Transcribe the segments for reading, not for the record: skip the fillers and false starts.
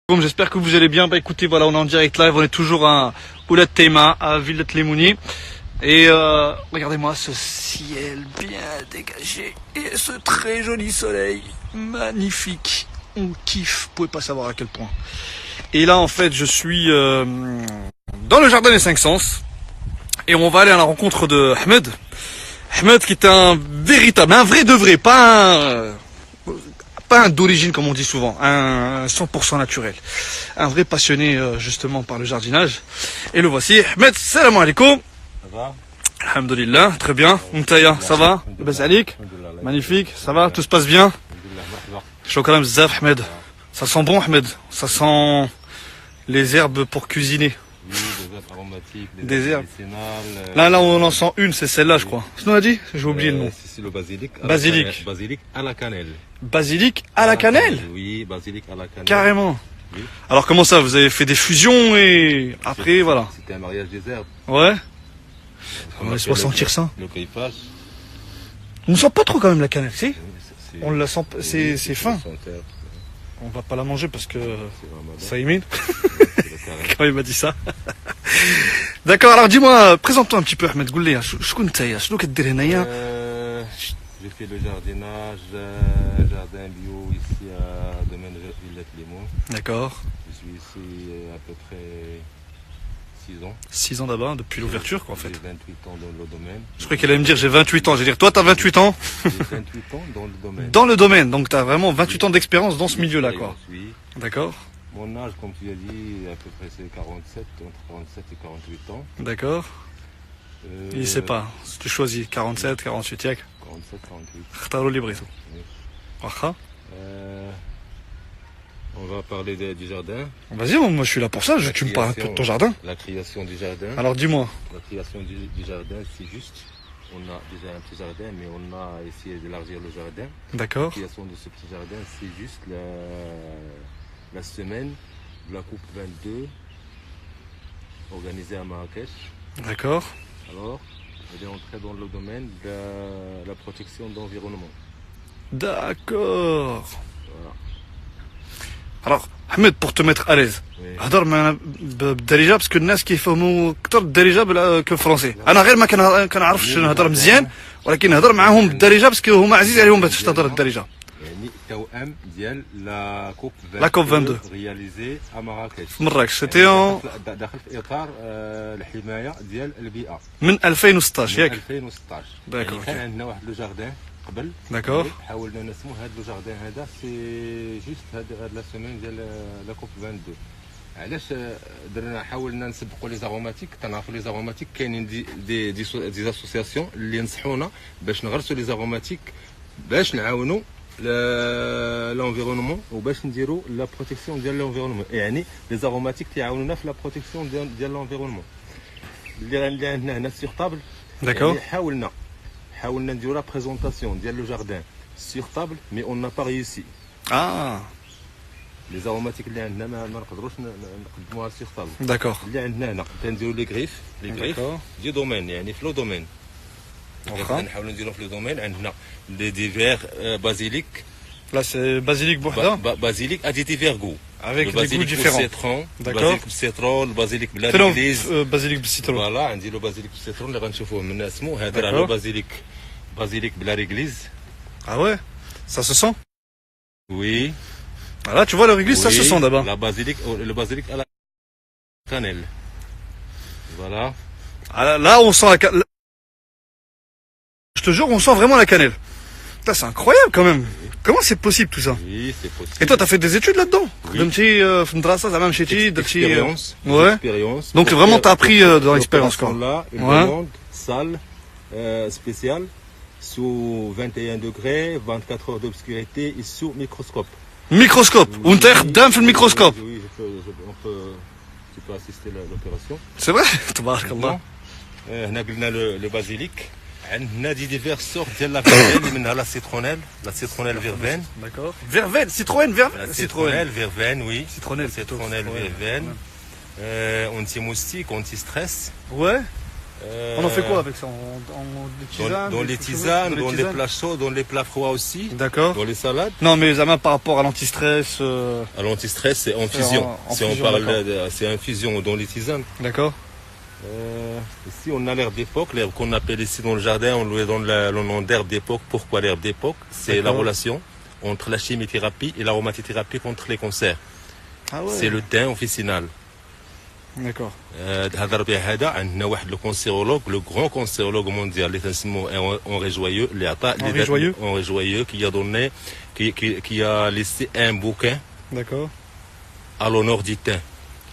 Bon, j'espère que vous allez bien. Bah écoutez, voilà, on est en direct live, on est toujours à Oulad Teima, à Ville de Tlemouni. Et regardez-moi ce ciel bien dégagé et ce très joli soleil magnifique. On kiffe, vous pouvez pas savoir à quel point. Et là en fait je suis dans le jardin des 5 sens et on va aller à la rencontre de Ahmed. Ahmed qui est un véritable, un vrai de vrai, pas un d'origine comme on dit souvent, un 100% naturel. Un vrai passionné justement par le jardinage. Et le voici. Ahmed, salam alaikum. Ça va? Alhamdulillah, très bien. Mtaya, ça va? Bazalik? Magnifique, ça va? Tout se passe bien? Shukran bzaf Ahmed. Ça sent bon Ahmed. Ça sent les herbes pour cuisiner. Oui, des herbes aromatiques, des herbes médicinales. Là, on en sent une, c'est celle-là, je crois. Qu'est-ce qu'on a dit? J'ai oublié le nom. C'est le basilic. Basilic. Basilic à la cannelle. Basilic à la cannelle? Oui, basilic à la cannelle. Carrément. Oui. Alors comment ça? Vous avez fait des fusions et après, voilà. C'était un mariage des herbes. Ouais. On Laisse-moi appelle sentir ça. Le greffage. On ne sent pas trop quand même la cannelle, si? C'est- On la sent, oui, c'est fin. le senteur. On va pas la manger parce que C'est Ramadan. ça émine. C'est le carême. Quand il m'a dit ça. D'accord, alors dis-moi, présente-toi un petit peu Ahmed Goulia. شكون نتايا؟ شنو كدير هنايا؟ J'ai fait le jardinage, jardin bio ici à Domaine Villette Limon. D'accord. Je suis ici à peu près 6 ans. 6 ans d'abord, depuis l'ouverture quoi en fait. J'ai 28 ans dans le domaine. Je croyais qu'elle allait me dire j'ai 28 ans. Je vais dire toi t'as 28 ans J'ai 28 ans dans le domaine. dans le domaine. Donc t'as vraiment 28 ans d'expérience dans ce milieu-là quoi. Oui. D'accord. Mon âge, comme tu as dit, à peu près c'est 47, entre 47 et 48 ans. D'accord. Il sait pas. Si tu choisis 47, 48 ياك 47, 48. اختاروا اللي بغيتو. Oui. واخا. On va parler du jardin. Vas-y, moi je suis là pour ça. Tu me parles un peu de ton jardin. La création du jardin. Alors dis-moi. La création du jardin, c'est juste. On a déjà un petit jardin, mais on a essayé d'élargir le jardin. D'accord. La création de ce petit jardin, c'est juste la semaine de la Coupe 22 organisée à Marrakech. D'accord. Alors, elle est entrée dans le domaine de la protection de l'environnement. D'accord. Voilà. Alors, Ahmed, pour te mettre à l'aise, Oui. هضر معنا بالدارجه باسكو الناس كيفهموا اكثر الدارجه كالفرنسي. انا غير ما كنعرفش نهضر مزيان ولكن نهضر معاهم بالدارجه باسكو هما عزيز عليهم باش تهضر الدارجه. يعني توأم ديال لا كوب La COP 22 réalisée à Marrakech. في مراكش سيتي داخل في اطار الحمايه ديال البيئه من 2016 من ياك. 2016. D'accord, يعني كان عندنا واحد لو جاردان قبل. D'accord. حاولنا نسمو هذا لو جاردان هذا سي جوست هاد لا سيمين ديال لا كوب 22. علاش درنا حاولنا نسبقوا لي زاغوماتيك تنعرفوا لي زاغوماتيك كاينين دي اسوسياسيون اللي نصحونا باش نغرسوا لي زاغوماتيك باش نعاونوا l'environnement وباش نديروا لا بروتيكسيون ديال l'environnement يعني لي زاغوماتيك تيعاونونا في لا بروتيكسيون ديال l'environnement اللي عندنا هنا سيغ طابل. D'accord. حاولنا نديروا لا بريزونطاسيون ديال لو جاردان سيغ طابل مي اون نا با ريوسي. Ah, لي زاغوماتيك اللي عندنا ما نقدروش نقدموها سيغ طابل. d'accord. اللي عندنا هنا تنديروا لي غريف D'accord. دي دومين يعني في لو دومين. نحاولوا نديروا في لو دومين عندنا دي فيغ بازيليك. Là c'est basilic بوحده Basilic a des divers goûts. avec Le des goûts basilic au différents. citron, le D'accord. basilic au citron, le basilic بلا فين ريغليز. basilic بالسيترون. فوالا عندي لو بازيليك بالسيترون اللي غنشوفوه من اسمه هذا راه D'accord. لو بازيليك بلا ريغليز. Ah ouais, ça se sent. Oui. Ah là tu vois le réglisse ça se sent d'abord. Le basilic à la cannelle. Voilà. Ah, là on sent la cannelle. Je te jure on sent vraiment la cannelle. Putain, c'est incroyable quand même. Comment c'est possible tout ça? Oui, c'est possible. Et toi t'as fait des études là-dedans? Oui. خدمتي في المدرسة زعما مشيتي درتي Expérience. Ouais. Expérience. Donc vraiment t'as appris dans l'expérience quoi. Là, une Ouais. grande salle spéciale sous 21 degrés, 24 heures d'obscurité et sous microscope. Microscope. وانت خدام في الميكروسكوب. Oui, tu peux assister à l'opération. C'est vrai? تبارك الله. هنا قلنا le basilic. عندنا دي ديفير سورت ديال لا فيرفين اللي منها لا سيترونيل فيرفين. D'accord. Verveine, citroën, La citronnelle, verveine, oui. Citronnelle, Citronnelle, plutôt. Ouais. verveine. Anti-moustique, anti-stress. Ouais. On en fait quoi avec ça? Des tisanes, Dans les quelque chose tisanes, dans les plats chauds, dans les plats froids aussi, D'accord. dans les salades. Non, mais Zama, par rapport à l'antistress. À l'antistress, c'est en fusion. en Si on fusion, parle, d'accord. c'est infusion dans les tisanes. D'accord. Ici, on a l'herbe d'époque, l'herbe qu'on appelle ici dans le jardin, on lui donne le nom d'herbe d'époque. Pourquoi l'herbe d'époque? C'est la D'accord. relation entre la chimiothérapie et l'aromathérapie contre les cancers. Ah ouais. C'est le thym officinal. D'accord. هذا الربيع هذا عندنا واحد لو كونسيرولوج لو غران كونسيرولوج مونديال اللي تنسموه Henri Joyeux اللي عطى Henri Joyeux qui a donné qui a laissé un bouquin D'accord. à l'honneur du thym.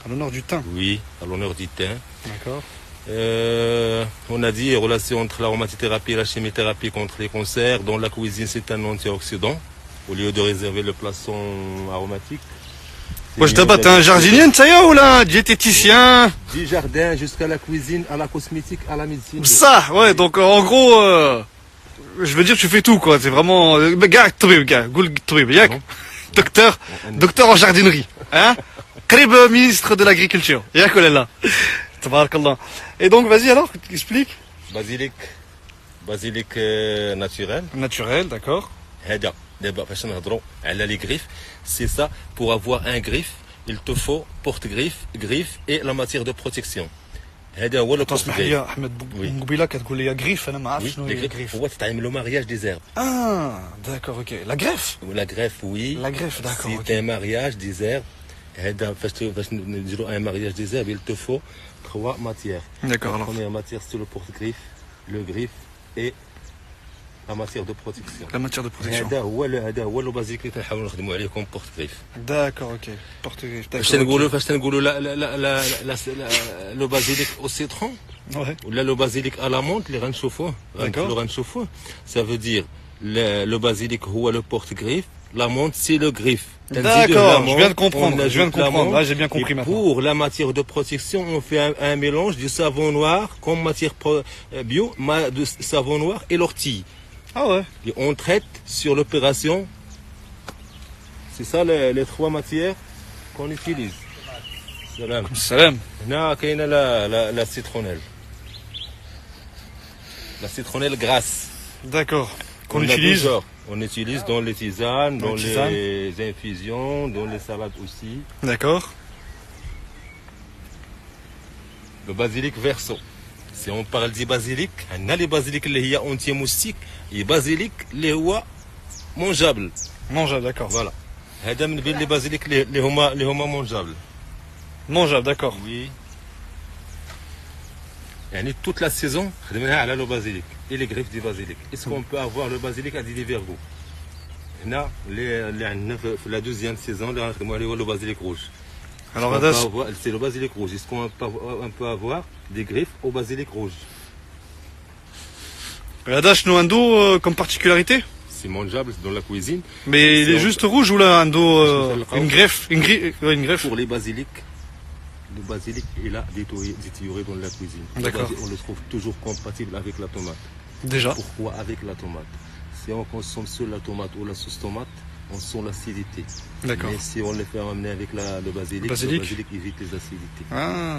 À l'honneur du thym. Oui, à l'honneur du thym. D'accord. On a dit relation entre l'aromathérapie et la chimiothérapie contre les cancers. Dans la cuisine, c'est un antioxydant. Au lieu de réserver le poisson aromatique. Moi, je t'abatte un jardinier, Ntaya, ou là, diététicien? Du jardin jusqu'à la cuisine, à la cosmétique, à la médecine. Ça, ouais, donc en gros, je veux dire, tu fais tout, quoi. C'est vraiment. Gars, docteur en jardinerie. Hein? Krib, ministre de l'agriculture. Yak, elle est là. Tabarakallah. Et donc, vas-y alors, explique. Basilic naturel. Naturel, d'accord. هذا دابا فاش نهضروا على les griffes, c'est ça. Pour avoir un griffe, il te faut griffe et la matière de protection. هذا هو le تسمح لي يا احمد مقبيله كتقول لي غريف انا ما عرفتش شنو هي غريف. هو تتعمل له mariage des herbes. Ah, d'accord, ok. La greffe. La greffe, oui. La greffe, d'accord. C'est un mariage des herbes. هذا فاش نديروا un mariage des herbes, il te faut 3 matières. D'accord. La première matière, c'est le porte-griffe, le griffe et la matière de protection. La matière de protection. هذا هو البازيك اللي كنحاولوا نخدموا عليه comme porte-griffe. D'accord, ok. Porte-griffe. فاش تنقولوا le basilic au citron Ouais. ولا le basilic à la menthe اللي غنشوفوه. Ça veut dire le basilic هو le porte-griffe, la menthe c'est le griffe. D'accord, je viens de comprendre. Là, j'ai bien compris maintenant. Pour la matière de protection, on fait un mélange du savon noir comme matière bio, de savon noir et l'ortie. Ah ouais. Et on traite sur l'opération. C'est ça les 3 matières qu'on utilise. Salam. Salam. هنا كاينه la citronnelle. La citronnelle grasse. D'accord. Qu'on On a utilise. On utilise dans les tisanes, dans les tisanes. les infusions, dans les salades aussi. D'accord. Le basilic verso. Si on parle du basilic, on a les basilic اللي هي anti-moustique et basilic اللي هو mangeable. Mangeable, d'accord. Voilà. هذا من بين les basilic اللي هما mangeable. Mangeable, d'accord. Oui. يعني toute la saison خدمناها على le basilic et les griffes du basilic. Est-ce qu'on peut avoir le basilic à divers goûts? هنا اللي عندنا في la deuxième saison اللي غنخدموا عليه هو le basilic rouge. Alors, c'est le basilic rouge. Est-ce qu'on peut avoir des griffes au basilic rouge? Radash no ando comme particularité. C'est mangeable dans la cuisine. Mais il est juste rouge ou là ando une greffe, une greffe. Pour les basilics, le basilic il a détérioré dans la cuisine. D'accord. On le trouve toujours compatible avec la tomate. Déjà. Pourquoi avec la tomate? Si on consomme seul la tomate ou la sauce tomate, on sent l'acidité. D'accord. Mais si on les fait ramener avec le basilic évite les acidités. Ah,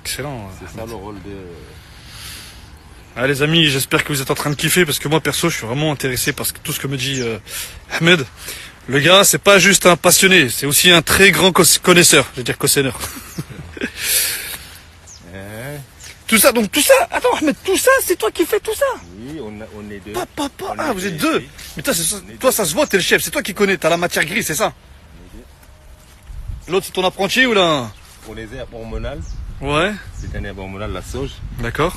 excellent. C'est ça le rôle de... Ah, les amis, j'espère que vous êtes en train de kiffer parce que moi perso je suis vraiment intéressé par tout ce que me dit Ahmed. Le gars c'est pas juste un passionné, c'est aussi un très grand connaisseur, je veux dire caussonneur. Tout ça, donc tout ça, attends Ahmed, tout ça c'est toi qui fais tout ça? Oui, on est deux. Ah vous êtes deux. Mais toi ça se voit, t'es le chef, c'est toi qui connais, t'as la matière grise, c'est ça? L'autre c'est ton apprenti ou là? Pour les herbes hormonales, Ouais. c'est un herbe hormonal, la sauge. D'accord.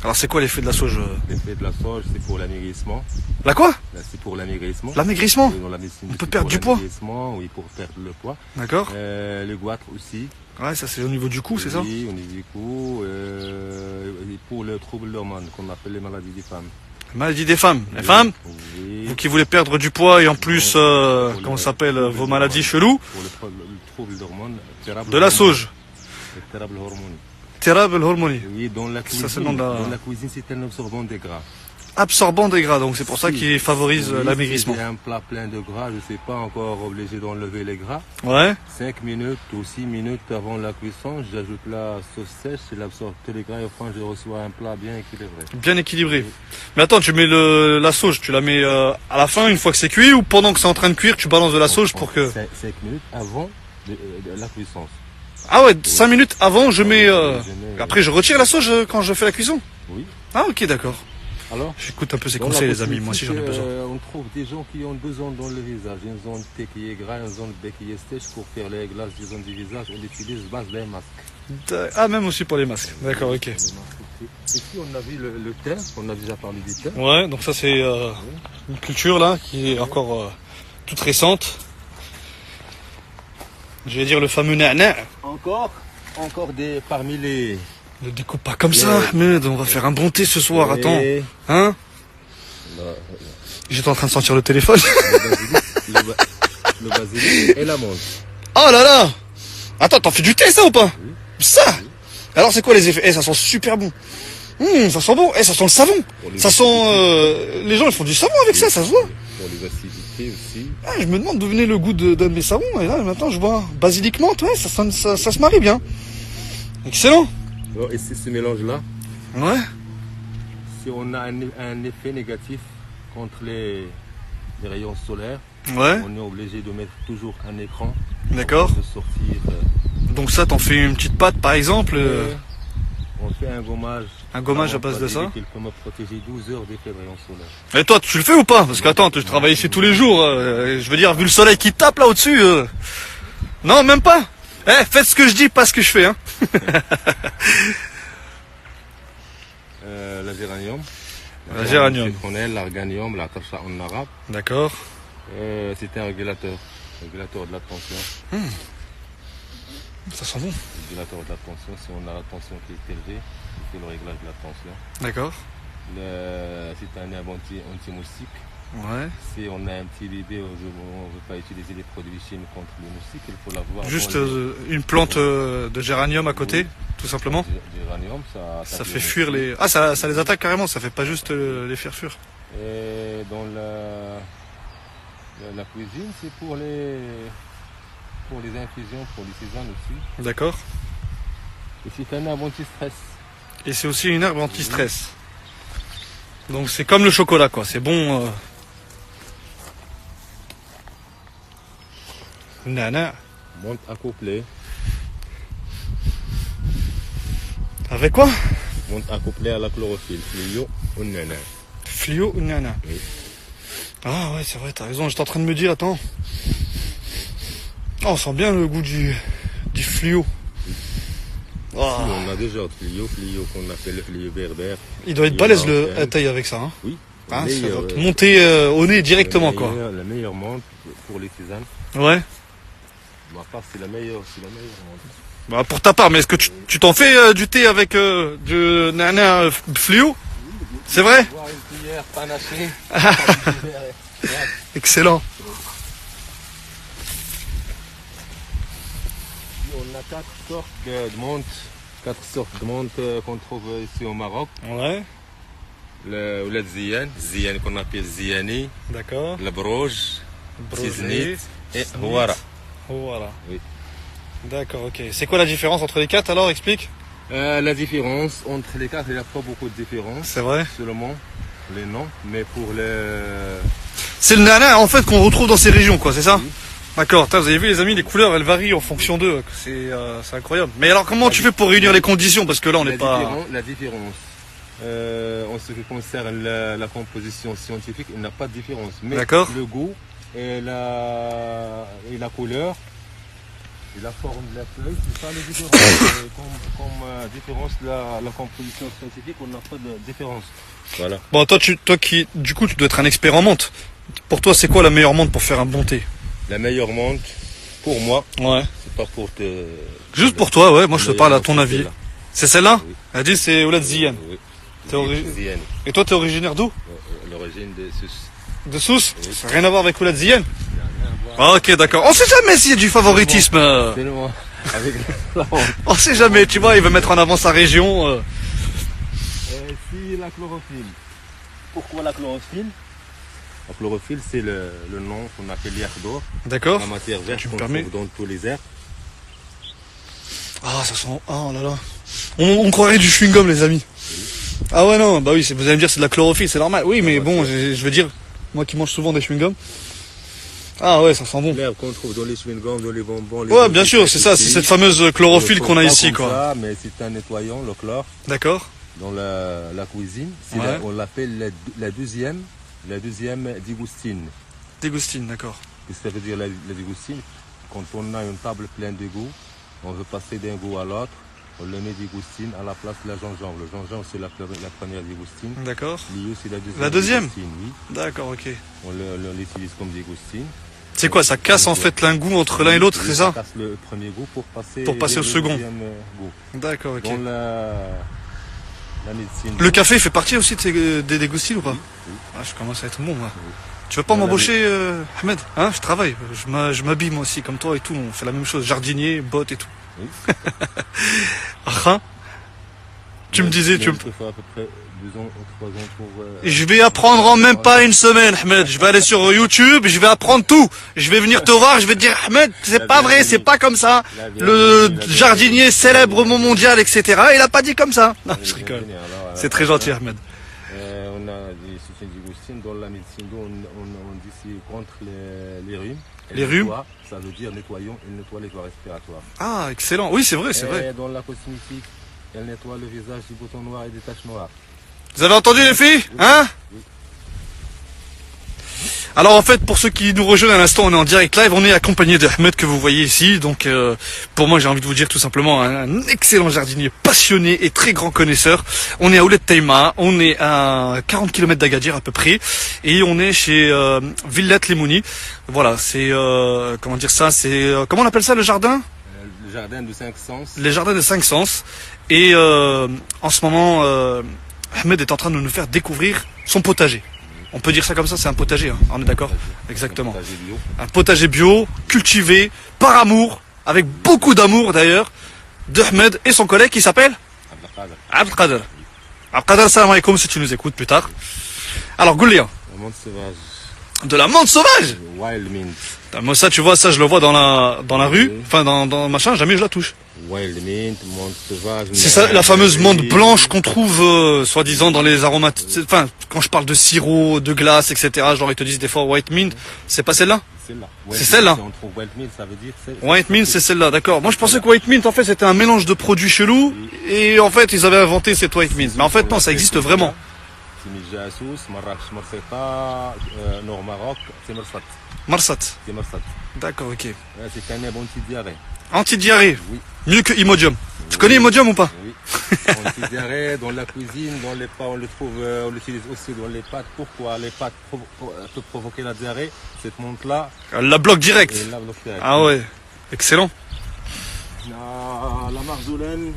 Alors c'est quoi l'effet de la sauge? L'effet de la sauge, c'est pour l'amaigrissement. La quoi? C'est pour l'amaigrissement. L'amaigrissement? Dans la médecine, On peut perdre du poids? Oui, pour perdre le poids. D'accord. Le goitre aussi. Ouais, ça c'est au niveau du cou, c'est ça? Oui, au niveau du cou. Et pour le trouble d'hormones qu'on appelle les maladies des femmes. Maladie des femmes. Les femmes? Oui. Vous qui voulez perdre du poids et en plus, comment ça s'appelle, vos maladies cheloues? Pour le trouble d'hormones. De la sauge. Terrible hormone. Terrible hormonie. Oui, dans la cuisine, Ça, c'est le nom de la... dans la cuisine, c'est un absorbant des gras. absorbant des gras, donc c'est pour ça Si. qu'il favorise Oui, l'amaigrissement. si j'ai un plat plein de gras, je ne suis pas encore obligé d'enlever les gras. Ouais. 5 minutes ou 6 minutes avant la cuisson, j'ajoute la sauce sèche, elle absorbe tous les gras et enfin je reçois un plat bien équilibré. Bien équilibré. Mais attends, tu mets la sauge, tu la mets à la fin, une fois que c'est cuit, ou pendant que c'est en train de cuire, tu balances de la sauge pour que... 5 minutes avant de la cuisson. Ah ouais, 5 minutes avant, je mets... je mets- Après, je retire la sauge quand je fais la cuisson. Oui. Ah ok, d'accord. Alors, J'écoute un peu ces dans la conseils, les amis, moi aussi j'en ai cosmétique, besoin. on trouve des gens qui ont besoin dans le visage. Une zone T qui est gras, une zone B qui est sèche. Pour faire les réglages des zones du visage, on utilise base d'un masque. Ah, même aussi pour les masques. D'accord, ok. Les masques aussi. Ici, on a vu le thym, on a déjà parlé du thym. Ouais, donc ça c'est une culture là qui est encore toute récente. Je vais dire le fameux nana. Encore parmi les... Ne découpe pas comme ça, Ahmed, on va faire un bon thé ce soir, attends. Et Hein? J'étais en train de sortir le téléphone. le basilic et la menthe. Oh là là! Attends, t'en fais du thé ça ou pas? Ça! Alors c'est quoi les effets? Eh, ça sent super bon. Ça sent bon. Eh, ça sent le savon. Ça sent... les gens ils font du savon avec ça se voit. Pour les acidités aussi. Ah, je me demande d'où venait le goût d'un de mes savons. Et là maintenant je vois basilic menthe, ouais, ça se marie bien. Excellent. Alors, ici, ce mélange-là, Ouais. si on a un effet négatif contre les rayons solaires, Ouais, on est obligé de mettre toujours un écran. d'accord. De sortir. Donc ça, t'en fais une petite pâte par exemple. On fait un gommage. Un gommage à base de ça. Il peut me protéger 12 heures d'effet de rayons solaires. Et toi, tu le fais ou pas? Parce que attends, tu travailles ici tous les jours. Je veux dire, vu le soleil qui tape là au-dessus. Non, même pas. Eh, faites ce que je dis, pas ce que je fais, hein. La géranium. La géranium. Citronnelle, l'arganium, la tarcha en arabe. D'accord. C'est un régulateur de la tension. Ça sent bon. Régulateur de la tension, si on a la tension qui est élevée, il fait le réglage de la tension. D'accord. C'est un herbe anti-moustique. Ouais. Si on a un petit bébé, on ne veut pas utiliser les produits chimiques contre les moustiques, il faut l'avoir. Juste une plante de géranium à côté, tout simplement. Géranium, Ça fait fuir les... Ah, ça les attaque carrément, ça fait pas juste les faire fuir. Et dans la cuisine, c'est pour les infusions, pour les tisanes aussi. D'accord. Et c'est un herbe anti-stress. Et c'est aussi une herbe anti-stress. Donc c'est comme le chocolat, quoi. C'est bon. Nana. Monte accouplée. Avec quoi? Monte accouplée à la chlorophylle. Fluo ou nana. Fluo ou nana? Oui. Ah ouais, c'est vrai, t'as raison. J'étais en train de me dire, attends. Oh, on sent bien le goût du fluo. Oh. On a déjà fluo qu'on appelle le fluo berbère. Il doit être balèze le taille avec ça, hein. Oui. Ah, ça va te monter au nez directement, quoi. La meilleure menthe pour les tisanes. Ouais. Ma part, c'est la meilleure menthe. Bah, pour ta part, mais est-ce que tu t'en fais du thé avec du nana fluo? C'est vrai? Boire une cuillère panachée. Excellent. On a 4 sortes de menthe. 4 sortes de menthe qu'on trouve ici au Maroc. Ouais. Le ziyan qu'on appelle ziyani, D'accord. le broge, Brosé, tiznit et tiznit. huara. Voilà. Oui. D'accord, ok. C'est quoi la différence entre les quatre alors? Explique. La différence entre les 4, il n'y a pas beaucoup de différence. C'est vrai. Seulement les noms, mais pour le... C'est le nana en fait qu'on retrouve dans ces régions, quoi, c'est ça? Oui. D'accord. Vous avez vu les amis, les couleurs elles varient en fonction d'eux. C'est incroyable. Mais alors comment tu fais pour réunir les conditions? Parce que là on n'est pas. La différence, en ce qui concerne la composition scientifique, il n'y a pas de différence. Mais D'accord. le goût et la couleur et la forme de la feuille, c'est ça les différences. Comme différence de la composition scientifique, on n'a pas de différence. Voilà. Bon, toi qui, du coup, tu dois être un expert en menthe. Pour toi, c'est quoi la meilleure menthe pour faire un bon thé? La meilleure menthe, pour moi, Ouais. c'est pas pour te... Juste pour toi, ouais. Moi, je te parle à ton c'est avis. celle-là. C'est celle-là? Oui. Elle dit c'est Oulad Ziyan. Oui. T'es Ziyan. Et toi, t'es originaire d'où? L'origine de ce... De Sousse? Oui. Ça n'a rien à voir avec Oulad Ziyan? rien à voir. Ah, ok, d'accord. On sait jamais s'il y a du favoritisme. Tellement avec la menthe. On sait jamais, tu vois, il veut mettre en avant sa région. Si la chlorophylle. Pourquoi la chlorophylle? La chlorophylle, c'est le nom qu'on appelle l'herbe, D'accord. la matière verte Tu me qu'on permets? trouve dans tous les herbes. Ah, ça sent. Oh là là. On croirait du chewing-gum, les amis. Ah ouais, non, bah oui, vous allez me dire c'est de la chlorophylle, c'est normal. Oui, mais bon, je veux dire, moi qui mange souvent des chewing-gums. Ah ouais, ça sent bon. L'herbe qu'on trouve dans les chewing-gums, dans les bonbons. Les Ouais, bien sûr, c'est ça, c'est cette fameuse chlorophylle qu'on a ici, quoi. Ça, mais c'est un nettoyant, le chlore, D'accord. dans la cuisine. Ouais. On l'appelle la deuxième dégoustine. Dégoustine, d'accord. Qu'est-ce que ça veut dire la dégoustine? Quand on a une table pleine d'égouts, on veut passer d'un goût à l'autre, on le met dégoustine à la place de la gingembre. Le gingembre, c'est la première dégoustine. D'accord. L'iou, c'est la deuxième. La deuxième? Dégoustine, oui. D'accord, ok. On l'utilise comme dégoustine. C'est quoi, ça casse en fait l'un goût entre l'un et l'autre, c'est ça? Ça casse le premier goût pour passer au second. deuxième goût. D'accord, ok. Dans la médecine. Le café fait partie aussi des dégoustines ou pas? Oui. Ah, je commence à être bon, moi. Oui. Tu veux pas Dans la m'embaucher, Ahmed? Hein, je travaille, je m'habille moi aussi, comme toi et tout, on fait la même chose, jardinier, bottes et tout. Oui. Ah, tu me disais, Il faut à peu près 2 ans ou 3 ans pour... Je vais apprendre en même pas une semaine, Ahmed. Je vais aller sur YouTube, je vais apprendre tout. Je vais venir te voir, je vais te dire, Ahmed, c'est pas vrai, c'est pas comme ça. Le jardinier célèbre mondial, etc. Il a pas dit comme ça. Non, je rigole. C'est très gentil, Ahmed. On a des soutiens d'Augustine dans la médecine, on dit c'est contre les rhumes. Les rhumes? Ça veut dire nettoyant, il nettoie les voies respiratoires. Ah, excellent. Oui, c'est vrai, c'est vrai. Et dans la cosmétique, elle nettoie le visage du bouton noir et des taches noires. Vous avez entendu les filles? Hein? Oui. Alors en fait, pour ceux qui nous rejoignent à l'instant, on est en direct live, on est accompagné d'Ahmed que vous voyez ici. Donc pour moi, j'ai envie de vous dire tout simplement un excellent jardinier, passionné et très grand connaisseur. On est à Ouled Taïma, on est à 40 km d'Agadir à peu près, et on est chez Villat Lemouni. Voilà, c'est comment dire ça, c'est comment on appelle ça le jardin? Le jardin de 5 sens. Les jardins de 5 sens. Et en ce moment, Ahmed est en train de nous faire découvrir son potager. On peut dire ça comme ça, c'est un potager, hein. On est d'accord? Exactement. Un potager bio. Un potager bio, cultivé, par amour, avec beaucoup d'amour d'ailleurs, d'Ahmed et son collègue qui s'appelle Abdelkader. Abdelkader, salam alaikum si tu nous écoutes plus tard. Alors, Goulia, La menthe sauvage. de la menthe sauvage. Wild mint. Moi ça, tu vois, ça je le vois dans la rue, enfin dans machin, jamais je la touche. Wild mint, menthe sauvage. C'est ça, la fameuse menthe blanche qu'on trouve, soi-disant, dans les aromates. Enfin, quand je parle de sirop, de glace, etc., genre ils te disent des fois white mint, c'est pas celle-là? Celle-là. C'est celle-là. Si on trouve wild mint, ça veut dire White mint, c'est celle-là, d'accord. Moi je pensais que white mint, en fait, c'était un mélange de produits chelous, et en fait, ils avaient inventé cette white mint. Mais en fait, non, ça existe vraiment. C'est Mijasous, Marrakech, Marseta, Nord Maroc, c'est Marsat. Marsat. C'est Marsat. D'accord, ok. C'est un herbe anti-diarrhée. Anti-diarrhée. Oui. Mieux que Imodium. Tu connais Imodium ou pas? Oui. Anti-diarrhée, dans la cuisine, dans les pâtes, on le trouve, on l'utilise aussi dans les pâtes. Pourquoi les pâtes peuvent provoquer la diarrhée? Cette menthe-là, Elle la bloque direct. et la bloque direct. Ah ouais. Excellent. La marjolaine.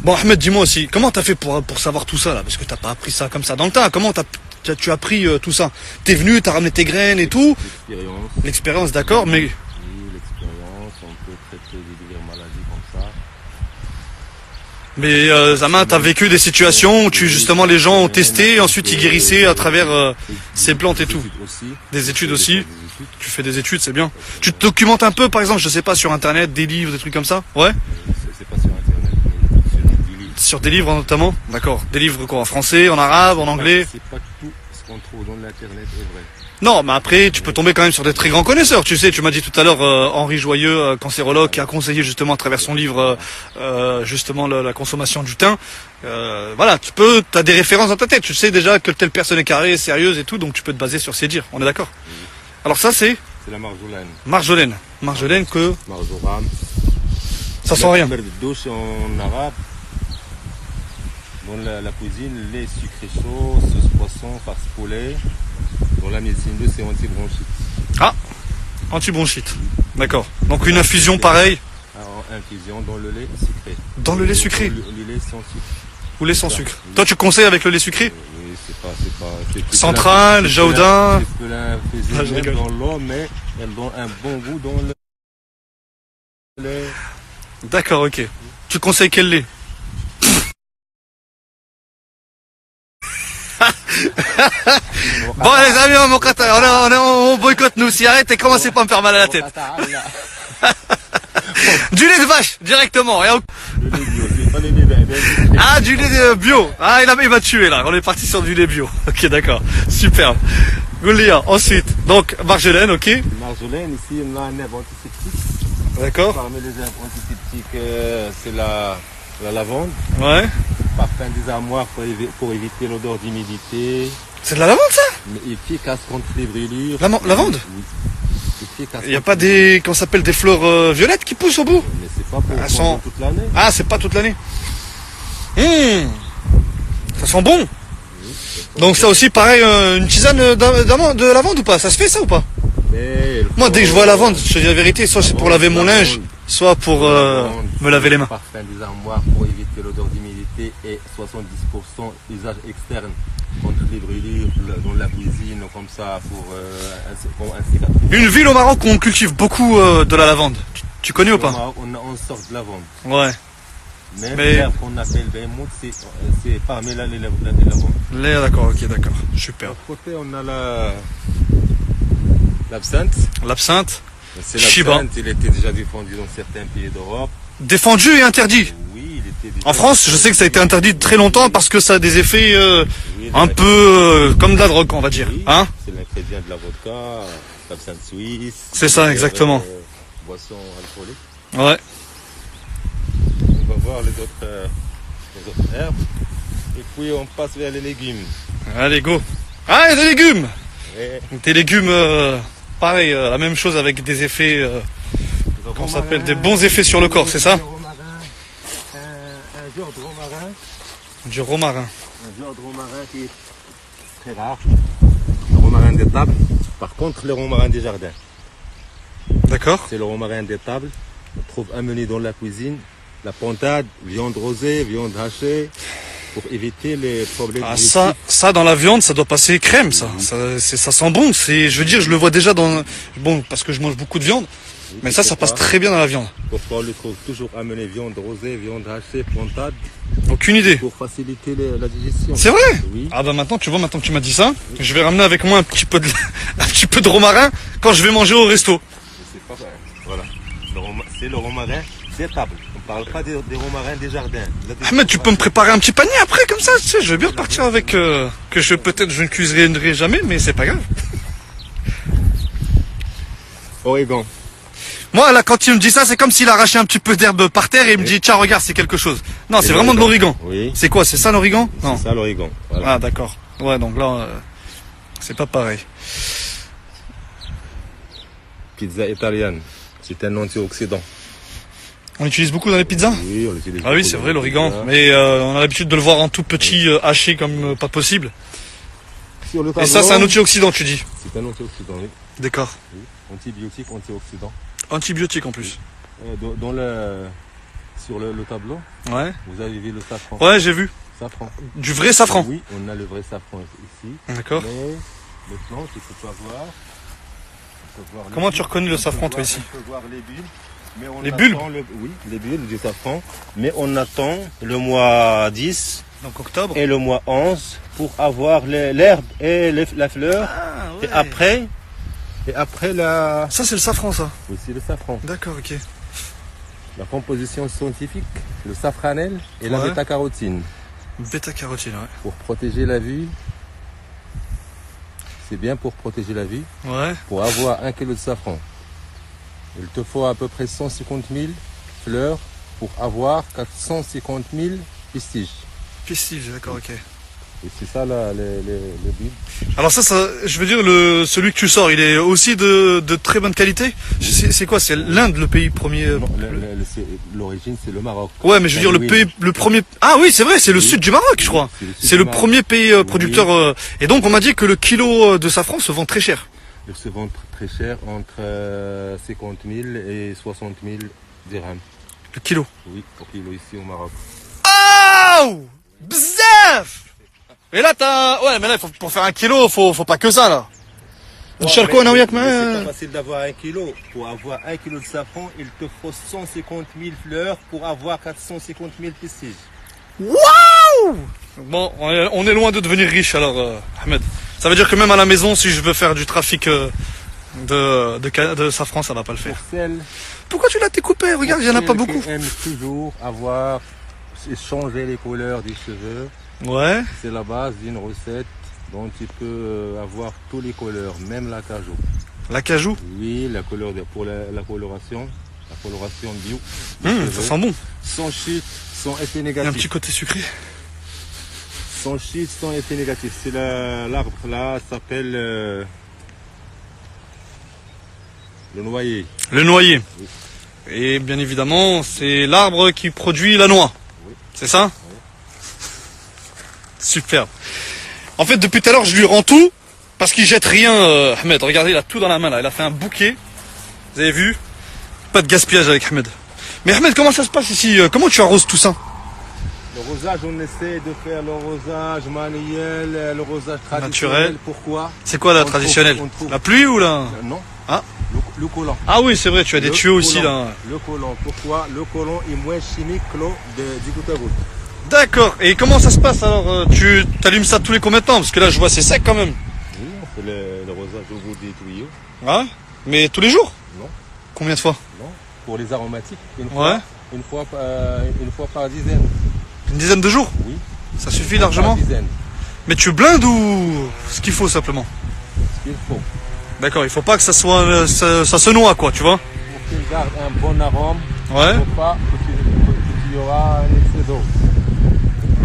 Bon, Ahmed, dis-moi aussi, comment t'as fait pour savoir tout ça là? Parce que t'as pas appris ça comme ça dans le tas. Comment tu as appris tout ça? T'es venu, t'as ramené tes graines et tout? L'expérience. L'expérience, d'accord, mais Oui, l'expérience, on peut traiter diverses maladies comme ça. Zama, t'as vécu des situations où justement les gens ont testé et ensuite ils guérissaient à travers ces plantes et tout. Des études aussi. Tu fais des études, c'est bien. Tu te documentes un peu, par exemple, je sais pas, sur internet, des livres, des trucs comme ça? Ouais? C'est pas sur internet, mais sur des livres. Sur des livres notamment? D'accord. Des livres quoi? En français, en arabe, en anglais? C'est pas tout ce qu'on trouve dans l'internet est vrai. Non, mais après, tu peux tomber quand même sur des très grands connaisseurs. Tu sais, tu m'as dit tout à l'heure, Henri Joyeux, cancérologue, qui a conseillé justement à travers son livre, justement la consommation du thym. Voilà, t'as des références dans ta tête. Tu sais déjà que telle personne est carrée, sérieuse et tout, donc tu peux te baser sur ses dires. On est d'accord? Alors ça, c'est C'est la marjolaine. marjolaine. Marjolaine que Marjoram. ça sent rien. La douche en arabe. Dans la cuisine, lait sucré chaud, sauce poisson, farce poulet. Dans la médecine 2, c'est anti-bronchite. Ah, anti-bronchite. D'accord. Donc une infusion pareille Alors, infusion dans le lait sucré. dans le lait sucré Le lait sans sucre. ou lait sans sucre. Toi, tu conseilles avec le lait sucré? Oui, c'est pas. Centrale, Jaoudin. Tu peux l'infuser Ah, je rigole. dans l'eau, mais elle donne un bon goût dans le lait. D'accord, ok. Tu conseilles quel lait? Bon les amis, on boycotte nous, si arrête et commencez pas à me faire mal à la tête. Du lait de vache, directement. Ah, du lait bio. Ah, il va tuer là. On est parti sur du lait bio. Ok, d'accord. Superbe. Goulia, ensuite. Donc, marjolaine, ok. Marjolaine, ici on a un herbe antiseptique. D'accord. Parmi les herbes antiseptiques, c'est la lavande. Ouais. Parfum des armoires pour éviter l'odeur d'humidité. C'est de la lavande ça? Mais efficace contre les brûlures. Lavande? Oui. Efficace. Il n'y a pas des, qu'on s'appelle des fleurs violettes qui poussent au bout? Mais c'est pas pour sent... toute l'année. Ah, c'est pas toute l'année. Ça sent bon. Oui, donc ça aussi pareil, une tisane de lavande ou pas? Ça se fait ça ou pas? Moi dès que je vois la lavande, je te dis la vérité, soit c'est pour laver mon linge, soit pour me laver les mains. Parfum des armoires pour éviter l'odeur d'humidité et 70% usage externe contre les brûlures dans la cuisine, comme ça pour un cigare. Une ville au Maroc où on cultive beaucoup de la lavande. Tu connais ou pas? On a une sorte de lavande. Ouais. Même l'herbe qu'on appelle Behemoth, c'est parmi les lavandes. D'accord, ok, d'accord. Super. De l'autre côté, on a l'absinthe. L'absinthe. C'est Shiba. l'absinthe, il était déjà défendu dans certains pays d'Europe. Défendu et interdit. Oui, il était déjà En France, je sais que ça a été interdit très longtemps parce que ça a des effets oui, un peu comme de la drogue, on va dire. Oui, Hein? c'est l'ingrédient de la vodka, l'absinthe suisse. C'est ça, exactement. Boisson alcoolique. Ouais. On va voir les autres herbes. Et puis on passe vers les légumes. Allez, go. Ah, il y a des légumes. Et Des légumes, pareil, la même chose avec des effets, qu'on s'appelle des bons effets sur le corps, c'est ça? Un genre de romarin. Du romarin. Un genre de romarin qui est très rare. Le romarin des tables. Par contre, le romarin des jardins. D'accord. C'est le romarin des tables. On trouve amené dans la cuisine. La pontade, viande rosée, viande hachée. Pour éviter les problèmes. Ah, ça dans la viande, ça doit passer crème, ça. Ça sent bon. Je veux dire, je le vois déjà bon, parce que je mange beaucoup de viande. Mais ça passe très bien dans la viande. Pourquoi on le trouve toujours amené viande rosée, viande hachée, pontade. Aucune idée. Pour faciliter la digestion. C'est vrai? Oui. Ah bah maintenant, maintenant que tu m'as dit ça, je vais ramener avec moi un petit peu de romarin quand je vais manger au resto. C'est pas vrai. Voilà. C'est le romarin des tables. On parle pas des romarins des jardins. Ah mais tu peux me préparer un petit panier après comme ça, tu sais, je vais bien repartir avec que je ne cuisinerai jamais, mais c'est pas grave. Origan. Moi là quand il me dit ça, c'est comme s'il arrachait un petit peu d'herbe par terre et il me dit tiens regarde c'est quelque chose. Non, c'est vraiment de l'origan. Oui. C'est quoi, c'est ça l'origan? Non. C'est ça l'origan. Voilà. Ah d'accord. Ouais donc là c'est pas pareil. Pizza italienne. C'est un antioxydant. On l'utilise beaucoup dans les pizzas? Oui, on l'utilise. Ah oui c'est vrai l'origan, mais on a l'habitude de le voir en tout petit haché comme pas possible. Sur le Et tableau, ça c'est un antioxydant tu dis? c'est un antioxydant, oui. D'accord. Oui. Antibiotique, antioxydant. Antibiotique en plus. Sur le tableau, Ouais. vous avez vu le safran. Ouais j'ai vu. Safran. Du vrai safran. Oui, on a le vrai safran ici. D'accord. Mais le plan, tu peux pas voir. On peut voir les Comment tu bulbes. reconnais le On peut safran, voir- toi, ici? On peut voir les bulbes. Mais on Les attend bulbes? Oui, les bulbes du safran. Mais on attend le mois 10 Donc octobre. et le mois 11 pour avoir l'herbe et la fleur. Ah Et après la... Ça c'est le safran ça. Oui, c'est le safran. D'accord, ok. La composition scientifique, le safranel et la Ouais. bêta-carotène. Bêta-carotène, ouais. Pour protéger la vue. C'est bien pour protéger la vue. Ouais. Pour avoir 1 kg de safran, il te faut à peu près 150 000 fleurs pour avoir 450 000 pistiges. Pistige, d'accord, ok. Et c'est ça le but. Alors ça, je veux dire, celui que tu sors, il est aussi de très bonne qualité. C'est quoi? C'est l'Inde le pays premier. L'origine, c'est le Maroc. Ouais, mais je veux dire le premier. Ah oui, c'est vrai, c'est le sud du Maroc, je crois. C'est le premier pays producteur. Et donc on m'a dit que le kilo de safran se vend très cher. Il se vend très cher, entre 50 000 et 60 000 dirhams. Le kilo. Oui, pour kilo ici au Maroc. Oh Bzaf. Et là ouais, mais là pour faire 1 kilo, faut pas que ça là. C'est pas facile d'avoir 1 kilo. Pour avoir 1 kilo de safran, il te faut 150 000 fleurs pour avoir 450 000 pistiges. Waouh Wouh. Bon, on est loin de devenir riche alors, Ahmed. Ça veut dire que même à la maison, si je veux faire du trafic de safran, ça va pas le faire. Pour celles Pourquoi tu l'as découpé? Regarde, il y en a pas beaucoup. qui aiment toujours avoir, changer les couleurs des cheveux. Ouais. C'est la base d'une recette dont tu peux avoir tous les couleurs, même l'acajou. L'acajou. Oui, la couleur pour la coloration bio. Ça sent bon. Sans shit, sans effet Il y a un négatif. petit côté sucré. Sans shit, sans effet négatif. C'est l'arbre là, s'appelle le noyer. Le noyer. Oui. Et bien évidemment, c'est l'arbre qui produit la noix. Oui. C'est ça? Superbe. En fait, depuis tout à l'heure, je lui rends tout parce qu'il jette rien, Ahmed. Regardez, il a tout dans la main là. Il a fait un bouquet. Vous avez vu? Pas de gaspillage avec Ahmed. Mais Ahmed, comment ça se passe ici? Comment tu arroses tout ça? Le rosage, on essaie de faire le rosage manuel, le rosage traditionnel. Naturel. Pourquoi? C'est quoi la On traditionnelle? trouve- La pluie ou la... Non. Ah. Le collant. Ah oui, c'est vrai, tu as des Le tuyaux aussi collant. là. Le collant. Pourquoi? Le collant est moins chimique que l'eau du goutte à goutte. D'accord. Et comment ça se passe alors? Tu allumes ça tous les combien de temps? Parce que là, je vois c'est sec quand même. Oui, on fait le rosage au bout des tuyaux. Ah. Mais tous les jours? Non. Combien de fois? Non. Pour les aromatiques, une Ouais. fois par dizaine. Une dizaine de jours? Oui. Ça suffit largement? Par dizaine. Mais tu blindes ou ce qu'il faut simplement? Ce qu'il faut. D'accord, il faut pas que ça soit ça se noie quoi, tu vois? Pour qu'il garde un bon arôme, Ouais. il ne faut pas qu'il y aura un excès d'eau.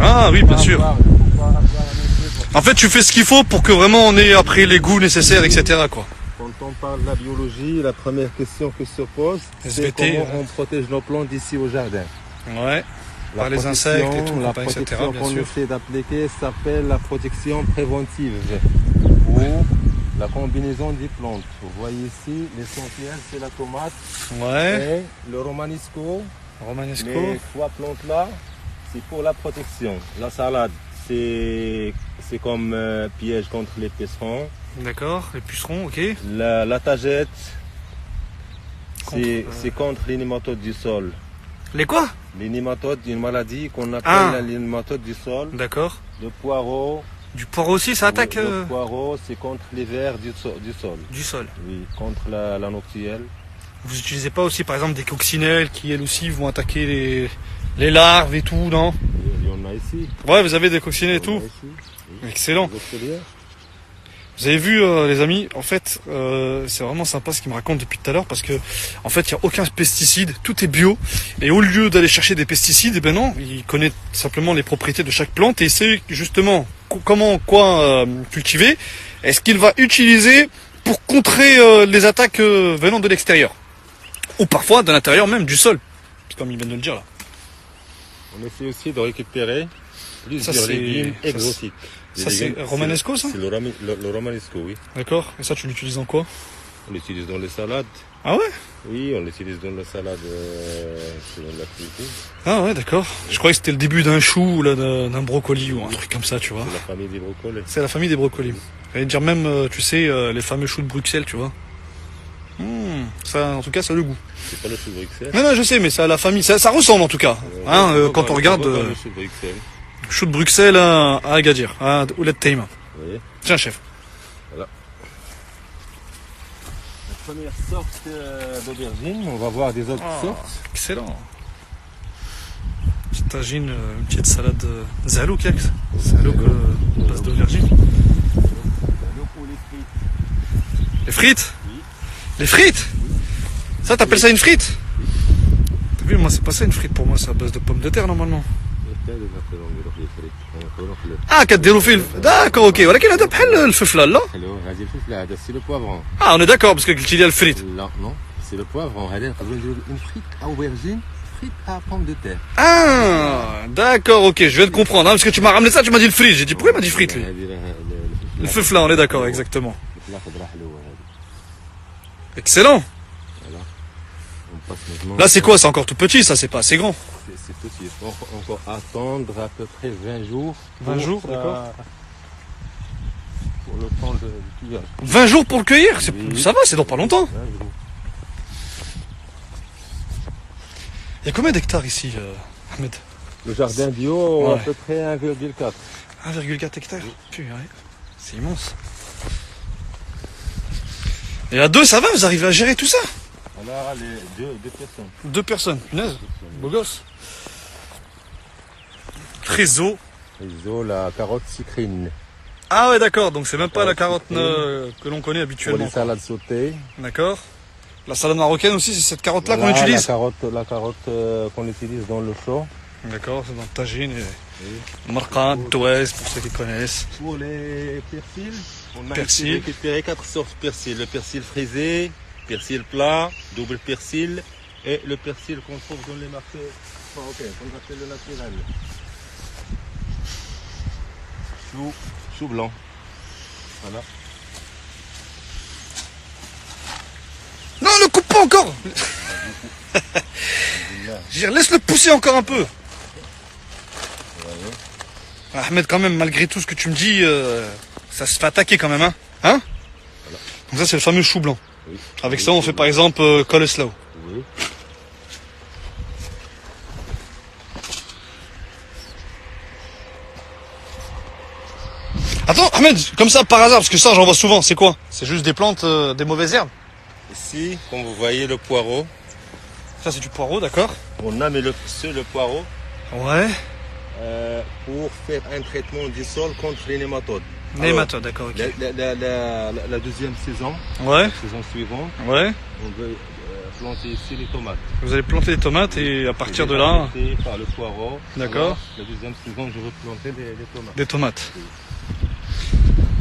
Ah oui, bien sûr. Il faut pas avoir un excès d'eau. En fait, tu fais ce qu'il faut pour que vraiment on ait après les goûts nécessaires, etc. quoi. Quand on parle de la biologie, la première question que se pose, c'est SVT, comment on protège nos plantes ici au jardin. Ouais. La Par les protection- insectes et tout, la compagnie, etc., protection bien qu'on sûr. essaie d'appliquer s'appelle la protection préventive ou la combinaison des plantes. Vous voyez ici, l'essentiel c'est la tomate Ouais. et le romanesco. Romanesco. Les trois plantes là, c'est pour la protection. La salade, c'est comme piège contre les pucerons. D'accord. Les pucerons, ok. La tagette, Contre, c'est contre les nématodes du sol. Les quoi? Les nématodes, une maladie qu'on appelle Ah. les nématodes du sol. D'accord. Le poireau. Du poireau aussi, ça attaque Le poireau, c'est contre les vers du sol. du sol. Oui, contre la noctielle. Vous utilisez pas aussi par exemple des coccinelles qui elles aussi vont attaquer les larves et tout, non? Il y en a ici. Ouais, vous avez des coccinelles et Il y en a tout. ici. Excellent. Vous observez? Vous avez vu les amis, en fait c'est vraiment sympa ce qu'il me raconte depuis tout à l'heure parce que en fait il n'y a aucun pesticide, tout est bio et au lieu d'aller chercher des pesticides, eh ben non, il connaît simplement les propriétés de chaque plante et sait justement quoi cultiver et ce qu'il va utiliser pour contrer les attaques venant de l'extérieur ou parfois de l'intérieur même du sol, comme il vient de le dire là. On essaie aussi de récupérer Ça, plusieurs c'est- légumes ça, exotiques. Des ça, c'est légumes- romanesco, ça C'est le romanesco, oui. D'accord. Et ça tu l'utilises en quoi? On l'utilise dans les salades. Ah ouais? Oui, on l'utilise dans la salade selon la cuisine. Ah ouais, d'accord. Je croyais que c'était le début d'un chou ou là, d'un brocoli ou un truc comme ça, tu vois. C'est la famille des brocolis. C'est la famille des brocolis. J'allais dire même, tu sais, les fameux choux de Bruxelles, tu vois. Ça, en tout cas, ça a le goût. C'est pas le chou de Bruxelles. Non, non, je sais, mais ça a la famille. Ça ressemble en tout cas. Hein, quand on regarde le chou de Bruxelles. chou de Bruxelles à Agadir, à Ouled Teima. Vous voyez. Tiens, chef. La première sorte d'aubergine, on va voir des autres sortes. Excellent. Petite tagine, une petite salade zalouk, yak. Zalouk, base d'aubergine. Le pour les frites. Les frites? Oui. Les frites? Ça, t'appelles ça une frite? T'as vu, moi, c'est pas ça une frite pour moi, c'est à base de pommes de terre normalement. Ah, كديروا فيه d'accord, ok. ولكن هذا بحال الفلفله لا. هذه الفلفله هذا سي لو بوافرون. Ah, on est d'accord parce que قلتي لي الفريت. لا نو سي لو بوافرون هذا نقدروا نديروا اون فريت aubergine frite à pomme de terre. Ah, d'accord, ok, je viens de comprendre. Hein, parce que tu m'as ramené ça, tu m'as dit le frite. J'ai dit pourquoi il m'a dit frite lui? Le fefla, on est d'accord, exactement. Excellent. On passe maintenant. Là, c'est quoi? C'est encore tout petit, ça, c'est pas assez grand. C'est petit. Il faut encore attendre à peu près 20 jours. 20 pour jours, ça- d'accord. Pour le temps de cueillage. 20 jours pour le cueillir, Oui. ça va, c'est dans pas longtemps. 20 jours. Il y a combien d'hectares ici, Ahmed? Le jardin bio, à Ouais. peu près 1,4. 1,4 hectares. Purée, c'est immense. Et à deux, ça va, vous arrivez à gérer tout ça? Voilà les deux personnes. 2 personnes, punaise, beau gosse. Trésor. Ils ont la carotte citrine. Ah ouais, d'accord, donc c'est même pas la Carotte carotte que l'on connaît Pour habituellement. les salades sautées. D'accord. La salade marocaine aussi, c'est cette carotte-là qu'on Voilà, utilise. La carotte qu'on utilise dans le chaud. D'accord, c'est dans le tagine et marqa, douez, pour ceux qui connaissent. Pour les persils, on a Persil. ici récupéré 4 sortes de persil. Le persil frisé, persil plat, double persil et le persil qu'on trouve dans les marchés marocains, qu'on appelle le naturel. Chou blanc. Voilà. Non, ne coupe pas encore. Je veux dire, laisse-le pousser encore un peu. Ahmed, quand même, malgré tout ce que tu me dis, ça se fait attaquer quand même, hein? Hein? Donc ça, c'est le fameux chou blanc. Oui. Avec ça, on fait par exemple coleslaw. Oui. Attends, Ahmed, comme ça, par hasard, parce que ça, j'en vois souvent, c'est quoi? C'est juste des plantes, des mauvaises herbes. Ici, comme vous voyez le poireau, Ça, c'est du poireau, d'accord? on a mis le poireau Ouais. pour faire un traitement du sol contre les nématodes. Nématode, d'accord, ok. La deuxième saison, Ouais, la saison suivante, ouais. on veut planter ici les tomates. Vous allez planter des tomates et à partir de là, Arrêté par le poireau. D'accord. Alors, la deuxième saison, je veux planter les tomates. des tomates.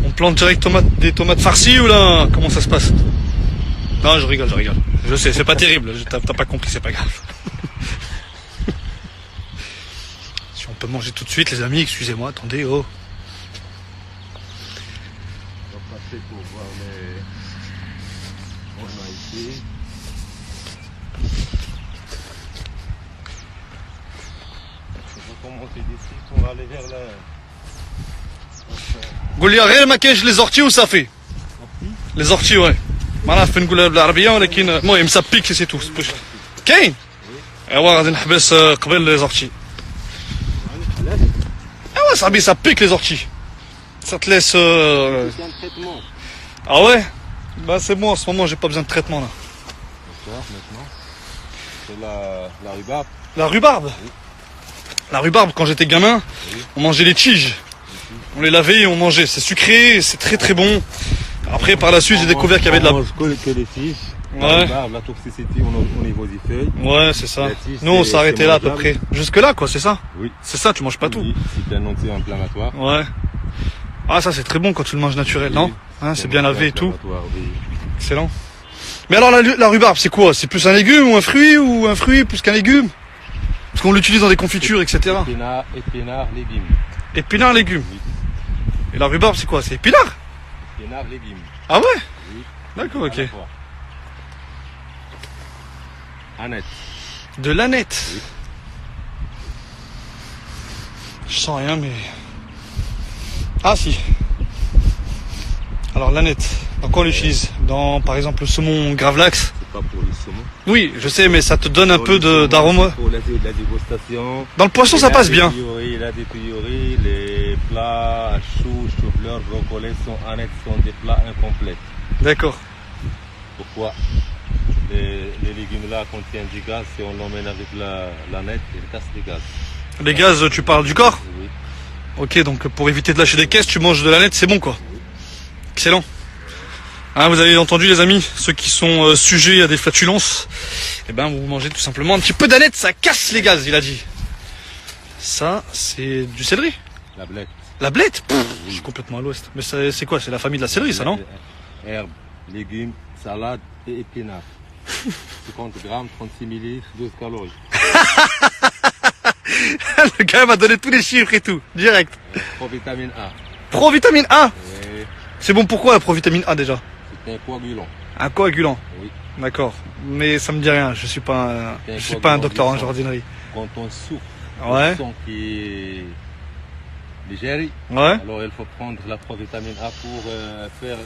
On plante direct des tomates farcies ou là, comment ça se passe? Non, je rigole, je rigole. Je sais, c'est pas terrible, t'as pas compris, c'est pas grave. Si on peut manger tout de suite, les amis, excusez-moi, attendez, oh. On va passer pour voir les... On a ici. On va commencer d'ici pour aller vers la... قول لي غير ما كاينش لي زورتي وصافي لي زورتي وي ما نعرف نقولها بالعربيه ولكن المهم سا بيك سي تو كاين ايوا غادي نحبس قبل لي زورتي ايوا صاحبي سا بيك لي زورتي ça te laisse C'est un traitement. ah ouais bah c'est bon en ce moment j'ai pas besoin de traitement là. D'accord, maintenant. C'est la rhubarbe. La rhubarbe. La rhubarbe, quand j'étais gamin, on mangeait les tiges. On les lavait et on mangeait. C'est sucré, c'est très très bon. Après, par la suite, j'ai découvert qu'il y avait de la... On mange que les tiges. Ouais. La rhubarbe, la toxicité au niveau des feuilles. Ouais, c'est ça. La tige, Nous, on c'est- s'arrêtait c'est là à peu près. mangeable. Jusque là, quoi, c'est ça. Oui. C'est ça, tu manges pas tout. Oui, c'est un anti-inflammatoire. Ouais. Ah, ça, c'est très bon quand tu le manges naturel, non? Hein, c'est bien lavé et tout. Anti-inflammatoire, oui. Excellent. Mais alors, la rhubarbe, c'est quoi? C'est plus un légume ou un fruit plus qu'un légume? Parce qu'on l'utilise dans des confitures, etc. Épinard, légumes. Épinard, légumes. Oui. Et la rhubarbe, c'est quoi? C'est épinard? Épinard, légumes. Ah ouais? Oui. D'accord, ok. À la fois. Annette. De l'aneth. Oui. Je sens rien, mais... Ah si. Alors l'aneth, dans quoi on l'utilise? Dans, par exemple, le saumon gravlax. C'est pas pour le saumon. Oui, je sais, mais ça te donne un Pour peu le saumon, d'arôme. c'est pour la dégustation. Dans le poisson, Et ça là, passe des bien. priori, là, des priori, les plats chou-fleur, brocoli sont annexes, sont des plats incomplets. D'accord. Pourquoi les légumes là contiennent du gaz, si on l'emmène avec la nette, il casse des gaz. Les gaz, tu parles du corps? Oui. Ok, donc pour éviter de lâcher des caisses, tu manges de l'aneth, c'est bon quoi. Excellent. Hein, vous avez entendu les amis, ceux qui sont sujets à des flatulences, eh ben vous mangez tout simplement un petit peu d'aneth, ça casse les gaz, il a dit. Ça, c'est du céleri. La blette. La blette? Je suis complètement à l'ouest. Mais c'est quoi? C'est la famille de la céleri, ça, non? Herbes, légumes, salade et épinards. 50 grammes, 36 millilitres, 12 calories. Le gars m'a donné tous les chiffres et tout, direct. Provitamine A. Provitamine A. Et C'est bon pourquoi la provitamine A déjà? c'est un coagulant. Un coagulant. Oui. D'accord. Mais ça me dit rien, je suis pas un docteur en jardinerie. Quand on souffre, Ouais. le sang qui est légère, Ouais. alors il faut prendre la provitamine A pour faire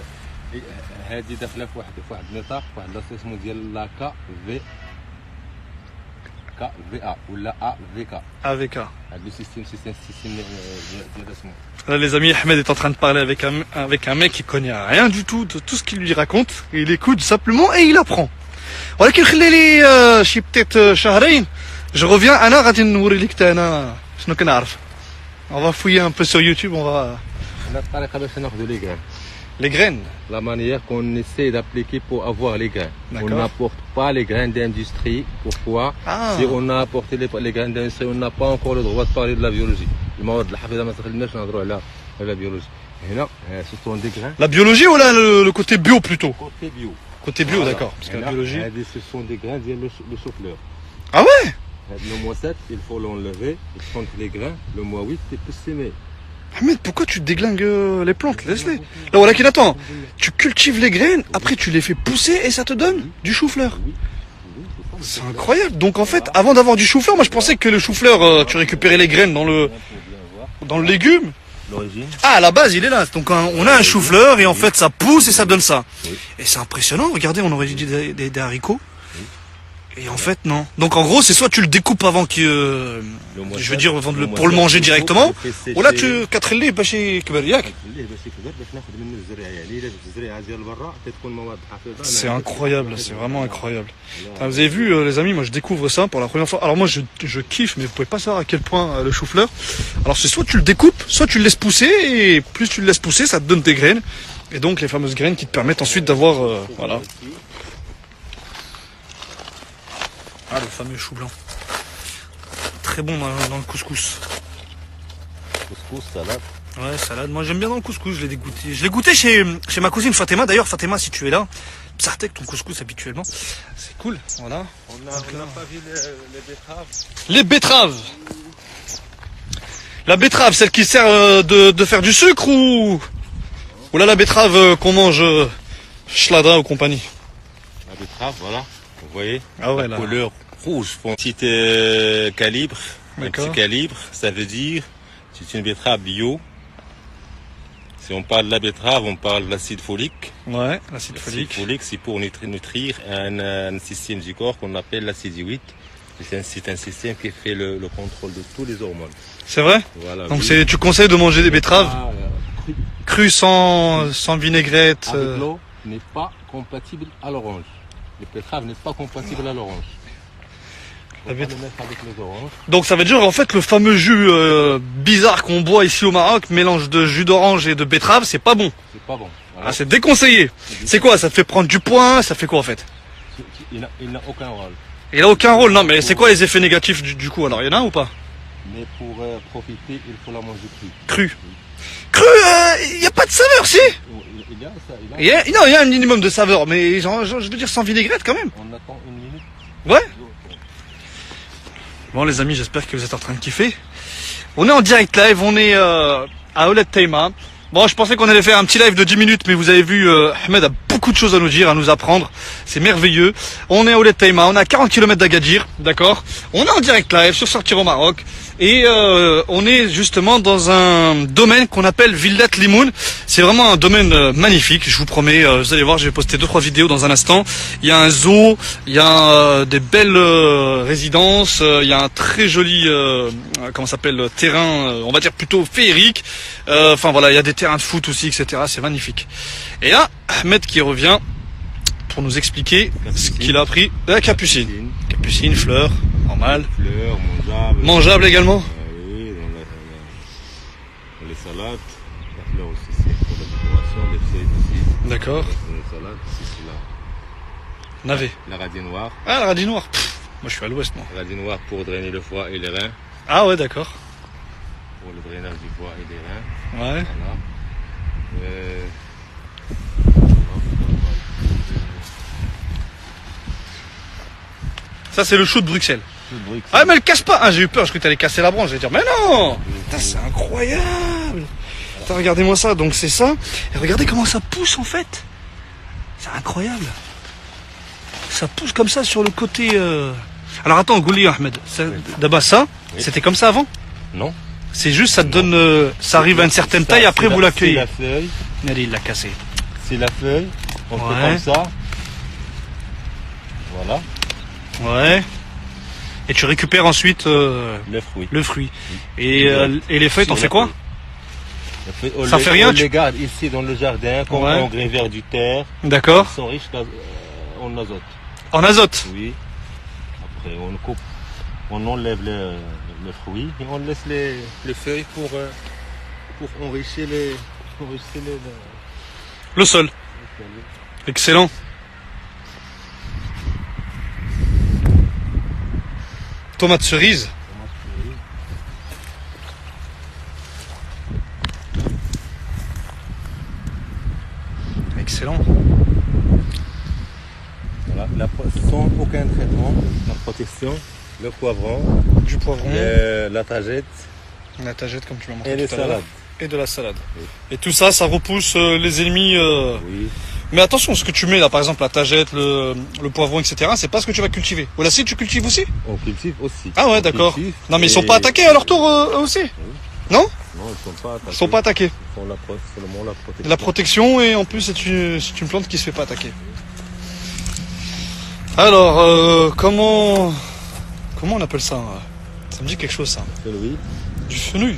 هذه داخله في واحد النطاق واحد لاسيسمون ديال لا كا في KVA ou la AVK. AVK. Le système d'assemblage. Là, les amis, Ahmed est en train de parler avec un mec qui connaît rien du tout de tout ce qu'il lui raconte. Il écoute simplement et il apprend. ولكن خلي لي شي peut-être شهرين je reviens انا غادي نوري لك حتى انا شنو كنعرف. On va fouiller un peu sur YouTube, on va الطريقه باش ناخذوا لي غران. les graines. La manière qu'on essaie d'appliquer pour avoir les grains. On D'accord. n'apporte pas les grains d'industrie. Pourquoi? Ah. Si on a apporté les grains d'industrie, on n'a pas encore le droit de parler de la biologie. المواد الحافظه ما تخدمناش نهضروا على la biologie. هنا ce sont des grains La biologie ou là le côté bio plutôt? côté bio. Côté bio, Voilà. d'accord. Parce que la هنا biologie. هذه ce sont des grains ديال le chou-fleur. Ah ouais? Le mois 7, il faut l'enlever, il prendre les grains. Le mois 8, il peut s'aimer. Ahmed, pourquoi tu déglingues les plantes? Laisse-les. Là, voilà qu'il attend. Tu cultives les graines, après tu les fais pousser et ça te donne du chou-fleur. Oui, oui, C'est incroyable. Donc en fait, avant d'avoir du chou-fleur, moi je pensais que le chou-fleur, tu récupérais les graines dans le légume. L'origine. Ah, à la base, il est là. Donc on a un chou-fleur et en fait ça pousse et ça donne ça. Oui. Et c'est impressionnant. Regardez, on aurait dit des haricots. Et en fait, non. Donc en gros, c'est soit tu le découpes avant que, je veux dire, avant pour le manger directement, ou là tu كتخليه باش يكبر ياك. C'est incroyable, c'est vraiment incroyable. Putain, vous avez vu les amis, moi je découvre ça pour la première fois. Alors moi je kiffe, mais vous pouvez pas savoir à quel point le chou-fleur. Alors c'est soit tu le découpes, soit tu le laisses pousser, et plus tu le laisses pousser, ça te donne des graines. Et donc les fameuses graines qui te permettent ensuite d'avoir, voilà. Ah, le fameux chou blanc. Très bon dans le couscous. Couscous, salade. Ouais, salade. Moi j'aime bien dans le couscous, je l'ai dégoûté. Je l'ai goûté chez ma cousine Fatima. D'ailleurs, Fatima, si tu es là, Psartek ton couscous habituellement. C'est cool, voilà. On n'a pas vu les betteraves. Les betteraves. La betterave, celle qui sert de faire du sucre ou là la betterave qu'on mange Schlada ou compagnie. La betterave, voilà. Vous voyez, Ah ouais, la là. couleur rouge. Petit calibre, un D'accord. petit calibre, ça veut dire c'est une betterave bio. Si on parle de la betterave, on parle de l'acide folique. Ouais, l'acide L'acide folique. folique, c'est pour nutrir un système du corps qu'on appelle l'acide 8. C'est un système qui fait le contrôle de tous les hormones. C'est vrai? Voilà. Donc oui. tu conseilles de manger des betteraves Ah, cru. crues sans vinaigrette. Avec l'eau n'est pas compatible à l'orange. Les betteraves n'est pas compatible à l'orange. La On va bête- le mettre avec les oranges. Donc ça veut dire en fait le fameux jus bizarre qu'on boit ici au Maroc, mélange de jus d'orange et de betterave, c'est pas bon. C'est pas bon. Voilà. Ah, c'est déconseillé. C'est quoi? Ça te fait prendre du poids? Ça fait quoi en fait? Il n'a aucun rôle. Il a aucun rôle. Non mais c'est quoi les effets négatifs du coup? Alors il y en a ou pas? Mais pour profiter, il faut la manger crue. Cru. Cru, il y a pas de saveur, si? Il y a ça, Non, il y a un minimum de saveur, mais je veux dire sans vinaigrette quand même. On attend une minute. Ouais. Bon les amis, j'espère que vous êtes en train de kiffer. On est en direct live, on est à Ouled Taïma. Bon, je pensais qu'on allait faire un petit live de 10 minutes, mais vous avez vu, Ahmed a beaucoup de choses à nous dire, à nous apprendre. C'est merveilleux. On est à Ouled Taïma, on est à 40 km d'Agadir, d'accord? On est en direct live sur Sortir au Maroc. Et on est justement dans un domaine qu'on appelle Villat Limoun. C'est vraiment un domaine magnifique, je vous promets. Vous allez voir, je vais poster 2-3 vidéos dans un instant. Il y a un zoo, il y a des belles résidences, il y a un très joli comment ça s'appelle, terrain, on va dire plutôt féerique. Enfin voilà, il y a des terrains de foot aussi, etc. C'est magnifique. Et là, Ahmed qui revient pour nous expliquer ce qu'il a appris de la capucine. Capucine, fleur, normal. Fleurs, mangeables. Mangeable également. Oui, dans les salades. La fleur aussi, c'est pour la décoration. Les feuilles aussi. D'accord. Dans les salades, c'est Navet. la radis noire. Ah, le radis noir. Pff, moi je suis à l'ouest, moi. La radis noire pour drainer le foie et les reins. Ah ouais, d'accord. Pour le drainage du foie et des reins. Ouais. Voilà. Ça c'est le chou de Bruxelles. Tout le bruit que Ah mais elle casse pas. Ah j'ai eu peur, je croyais que t'allais casser la branche. Je vais dire mais non. Putain, c'est incroyable. Putain, regardez-moi ça. Donc c'est ça. Et regardez comment ça pousse en fait. C'est incroyable. Ça pousse comme ça sur le côté. Alors attends, Gouli Ahmed. D'abord ça, Oui. c'était comme ça avant. Non. C'est juste ça te donne, ça arrive à une certaine taille. Après vous C'est l'accueillez. la feuille. Nari, il l'a cassé. C'est la feuille. On Ouais. fait comme ça. Voilà. Ouais. Et tu récupères ensuite Le fruit. le fruit. Et les feuilles, t'en fais quoi? On Ça fait rien, On tu- les garde ici dans le jardin, comme Ouais. engrais vers du terre. D'accord. Ils sont riches en azote. En azote. Oui. Après, on coupe, on enlève le fruit et on laisse les feuilles pour enrichir Le sol. Excellent. Tomate cerise. Excellent. Voilà, sans aucun traitement, la protection, le poivron, Du poivron. la tagette La tagette comme tu m'as et montré les tout à l'heure. salades. Et de la salade. Oui. Et tout ça, ça repousse les ennemis. Oui. Mais attention, ce que tu mets là, par exemple la tagette, le poivron, etc., c'est pas ce que tu vas cultiver. Ou là, si tu cultives aussi? On cultive aussi. Ah ouais, On d'accord. cultive Non, mais ils sont et- pas attaqués à leur tour eux aussi? Non? Non, ils sont pas attaqués. Ils sont pas attaqués. Ils font seulement la protection. La protection et en plus c'est une plante qui se fait pas attaquer. Alors, comment on appelle ça? Ça me dit quelque chose ça. Oui. Du fenouil.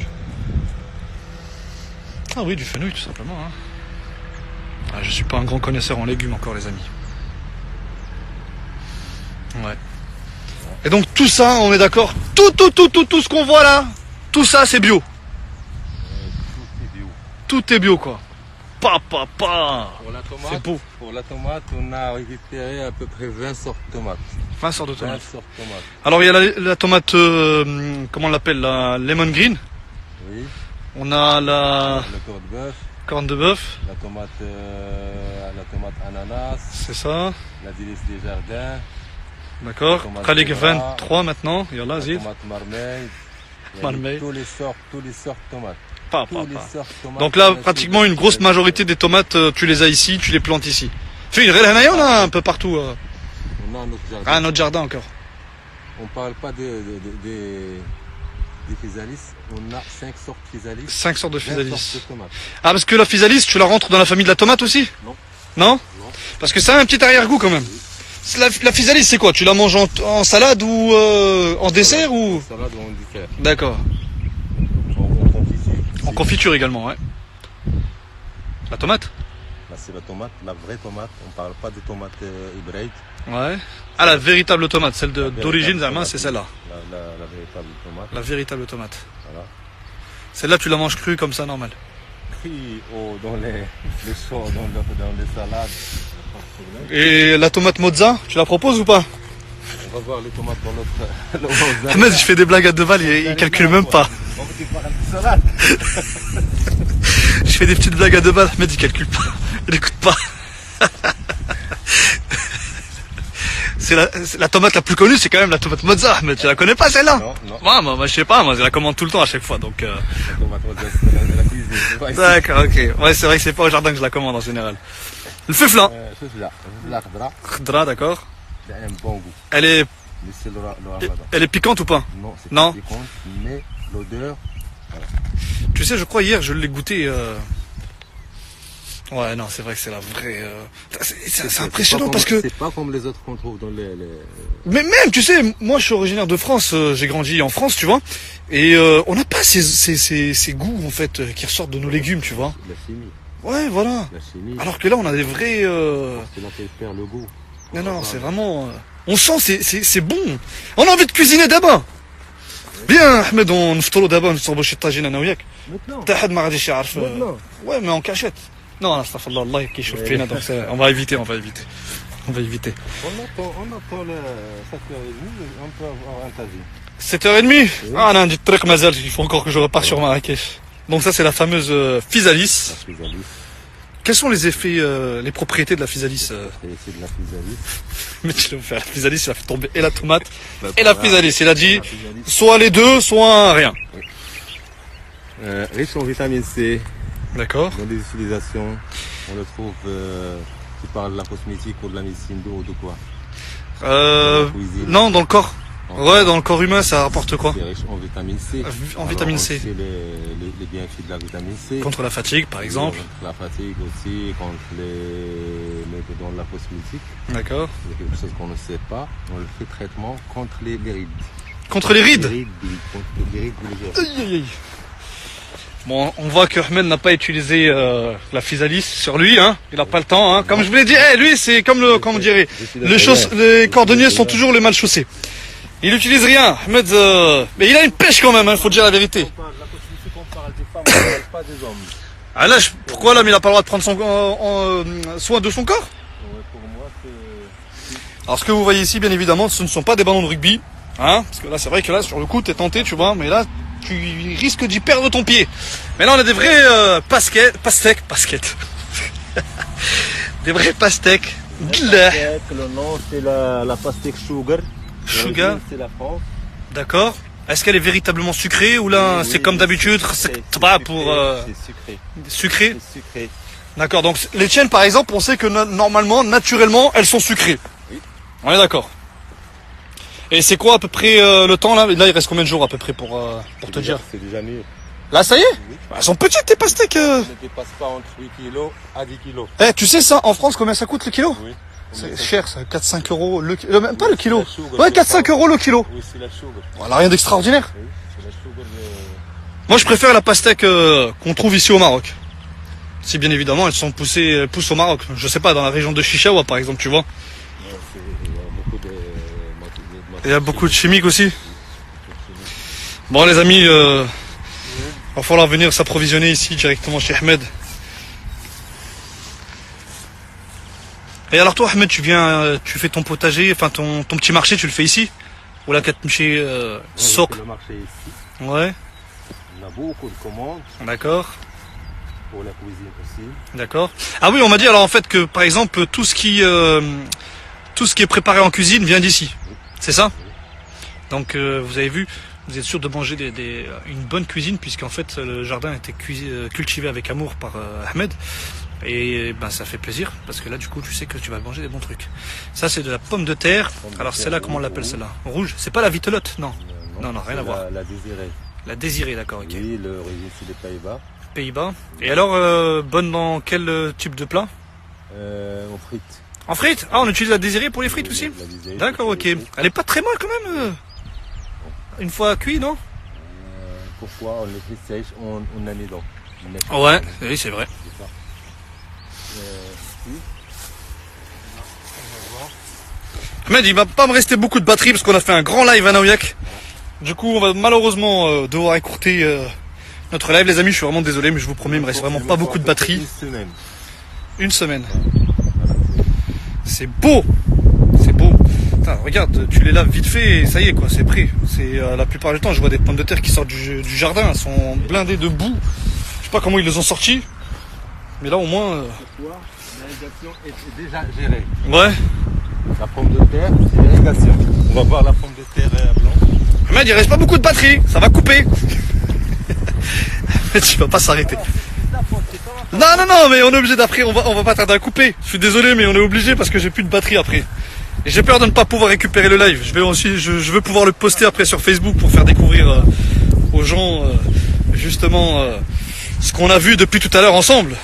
Ah oui, du fenouil tout simplement. Hein. Ah, je suis pas un grand connaisseur en légumes encore les amis. Ouais. Et donc tout ça, on est d'accord, tout ce qu'on voit là, tout ça c'est bio. Tout est bio. Tout est bio quoi. Pa. Pour la tomate, C'est beau. Pour la tomate, on a récupéré à peu près 20 sortes de tomates. 20 sortes de 20 tomates. sortes de tomates. Alors il y a la tomate, comment on l'appelle, la lemon green. Oui. On a la Le corps de bœuf, corne de bœuf, la tomate ananas, c'est ça. la délice des jardins, D'accord. Tomate Khalik Zebra. 23 maintenant. Yallah, la Zid. tomate marmeille. Il y a Marmeille. Tous les sortes de tomates. Pa. Tous les sortes de tomates. Donc là, pratiquement une grosse majorité des tomates, tu les as ici, tu les plantes ici. Fais une réelle hanaïa, on a un peu partout. On a notre jardin. Ah, notre jardin encore. On parle pas des physalis. On a 5 sortes de physalis. 5 sortes de 20 physalis. sortes de tomates. Ah, parce que la physalis, tu la rentres dans la famille de la tomate aussi? Non. Non? Non. Parce que ça a un petit arrière-goût quand même. La physalis, c'est quoi? Tu la manges en salade ou en dessert ou? Salade ou en dessert. D'accord. En confiture. En confiture également, ouais. La tomate? Là, c'est la tomate, la vraie tomate. On parle pas de tomate hybride. Ouais. Ah, la véritable tomate, celle véritable d'origine, Zama, tomate, c'est celle-là. La véritable tomate. La véritable tomate. Voilà. Celle-là, tu la manges crue comme ça, normal. Pris dans les choux, dans les salades. Pas de problème. Et la tomate mozza, tu la proposes ou pas? On va voir les tomates dans notre. Ahmed, je fais des blagues à deux balles, il calcule même pas. On va te faire un petit salade. Je fais des petites blagues à deux balles, Ahmed, il calcule pas. Il écoute pas. C'est la tomate la plus connue, c'est quand même la tomate mozza, mais tu la connais pas celle-là? Non, non. Ouais, moi, je sais pas, moi je la commande tout le temps à chaque fois, donc. La tomate, c'est la cuisine. c'est pas ici. D'accord, ok. Ouais, c'est vrai que c'est pas au jardin que je la commande en général. Le fefla. C'est là. La khadra, Khadra, d'accord. il a un bon goût. Elle est, Mais c'est le ramadan. elle est piquante ou pas? Non, c'est Non. pas piquant, mais l'odeur. Tu sais, je crois hier, je l'ai goûté. Ouais, non, c'est vrai que c'est la vraie. C'est impressionnant pas parce comme- que. C'est pas comme les autres qu'on trouve dans les. Mais même, tu sais, moi je suis originaire de France, j'ai grandi en France, tu vois, et on n'a pas ces goûts en fait qui ressortent de nos légumes, tu vois. La chimie. Ouais, voilà. La chimie. Alors que là, on a des vrais. C'est là qu'elle perd le goût. Non, c'est vraiment. On sent, c'est bon. On a envie de cuisiner d'abord. Bien, Ahmed, on نفطروا دابا نشربوا شي طاجين انا وياك. Maintenant. حتى حد ما غاديش يعرف. Maintenant. Ouais, mais en cachette. Non, astaghfirullah, Allah كيشوف فينا donc on va éviter. On va éviter. On attend le 7h30, on peut avoir un tagine. 7h30. Ah, on a un dit truc mazal, il faut encore que je reparte sur Marrakech. Donc ça, c'est la fameuse physalis. La physalis. Quels sont les effets, les propriétés de la physalis C'est de la physalis. Mais tu l'as fait, la physalis, il a fait tomber et la tomate La et la tomate, physalis. Il a dit la physalis. soit les deux, soit rien. Riche en vitamine C, D'accord. dans les utilisations, on le trouve, tu parles de la cosmétique ou de la médecine d'eau ou de quoi? Euh, La cuisine. non, dans le corps. Ouais, dans le corps humain, ça rapporte quoi? C'est riche en vitamine C. En vitamine C. C'est les bienfaits de la vitamine C. Contre la fatigue, par exemple. Contre la fatigue aussi, contre dans la cosmétique. D'accord. Il y a quelque chose qu'on ne sait pas. On le fait traitement contre les rides. Contre les rides. Les rides de l'hiver. Aïe, aïe, aïe. Bon, on voit que Ahmed n'a pas utilisé la physalis sur lui, hein. Il n'a pas le temps, hein. Comme je vous l'ai dit, lui c'est comme le, comment on dirait, les cordonniers sont toujours les mal chaussés. Il n'utilise rien, Ahmed, mais il a une pêche quand même, hein, faut dire la vérité. On parle des femmes, on parle pas des hommes. Ah là, pourquoi l'homme il a pas le droit de prendre soin de son corps? Ouais, pour moi, c'est... Alors ce que vous voyez ici, bien évidemment, ce ne sont pas des ballons de rugby, hein, parce que là c'est vrai que là sur le coup t'es tenté, tu vois, mais là tu risques d'y perdre ton pied. Mais là on a des vrais pastèques, des vrais pastèques. Le nom, c'est la pastèque sugar. Sugar. C'est la France. D'accord. Est-ce qu'elle est véritablement sucrée ou là Oui, c'est comme d'habitude, c'est pas pour C'est sucré. sucré? C'est sucré. D'accord. Donc les tiennes par exemple, on sait que normalement, naturellement, elles sont sucrées. Oui. On est d'accord. Et c'est quoi à peu près le temps là? Là il reste combien de jours à peu près pour te dire? C'est déjà mieux. Là ça y est? Oui. Elles sont petites tes pastèques. Ne dépasse pas entre 8 kg à 10 kg. Eh, tu sais ça, en France combien ça coûte le kilo? Oui. C'est cher ça, 4-5 euros le kilo. Même pas le kilo. C'est la sugar, Ouais, c'est 4-5 euros le kilo. Oui, c'est la sugar. Voilà, rien d'extraordinaire. Oui, c'est la sugar. Moi je préfère la pastèque qu'on trouve ici au Maroc. Si bien évidemment elles poussent au Maroc. Je sais pas, dans la région de Chichaoua par exemple, tu vois. Il y a beaucoup de chimiques aussi. Bon les amis, va falloir venir s'approvisionner ici directement chez Ahmed. Et alors toi Ahmed, tu fais ton potager, enfin ton petit marché, tu le fais ici? Ou là chez Souk? Le marché ici. Ouais, On a beaucoup de commandes d'accord. pour la cuisine aussi. D'accord. Ah oui, on m'a dit alors en fait que par exemple tout ce qui est préparé en cuisine vient d'ici. C'est ça? Donc vous avez vu, vous êtes sûr de manger une bonne cuisine puisqu'en fait le jardin a été cultivé avec amour par Ahmed. Et ben ça fait plaisir parce que là du coup tu sais que tu vas manger des bons trucs. Ça c'est de la pomme de terre. Alors celle-là comment on l'appelle celle-là? Rouge. C'est pas la vitelotte, non. Non, rien à voir. La désirée. La désirée, d'accord, ok. Oui, l'origine c'est les Pays-Bas. Pays-Bas. Et alors bonne dans quel type de plat? En frites. En frites? Ah, on utilise la désirée pour les frites aussi? La désirée, D'accord, c'est ok. les frites. Elle est pas très molle quand même. Une fois cuit, non? Pourquoi on les fait sèches, on a les dents. Ouais, oui, c'est vrai. C'est ça. Oui. Ahmed, il va pas me rester beaucoup de batterie parce qu'on a fait un grand live à Naouiak. Du coup, on va malheureusement devoir écourter notre live, les amis. Je suis vraiment désolé, mais je vous promets, il me reste vraiment pas beaucoup de batterie. Une semaine. Une semaine. C'est beau. C'est beau. Putain, regarde, tu les laves vite fait et ça y est, quoi, c'est prêt. C'est la plupart du temps, je vois des pommes de terre qui sortent du jardin, elles sont blindées de boue. Je sais pas comment ils les ont sortis, mais là au moins. L'irrigation est déjà gérée. Ouais. La pomme de terre, c'est l'irrigation. On va voir la pomme de terre blanche. Ahmed, il reste pas beaucoup de batterie, ça va couper. Tu vas pas s'arrêter. Non, mais on est obligé d'après, on va pas tarder à couper. Je suis désolé, mais on est obligé parce que j'ai plus de batterie après. Et j'ai peur de ne pas pouvoir récupérer le live. Je veux pouvoir le poster après sur Facebook pour faire découvrir aux gens justement ce qu'on a vu depuis tout à l'heure ensemble.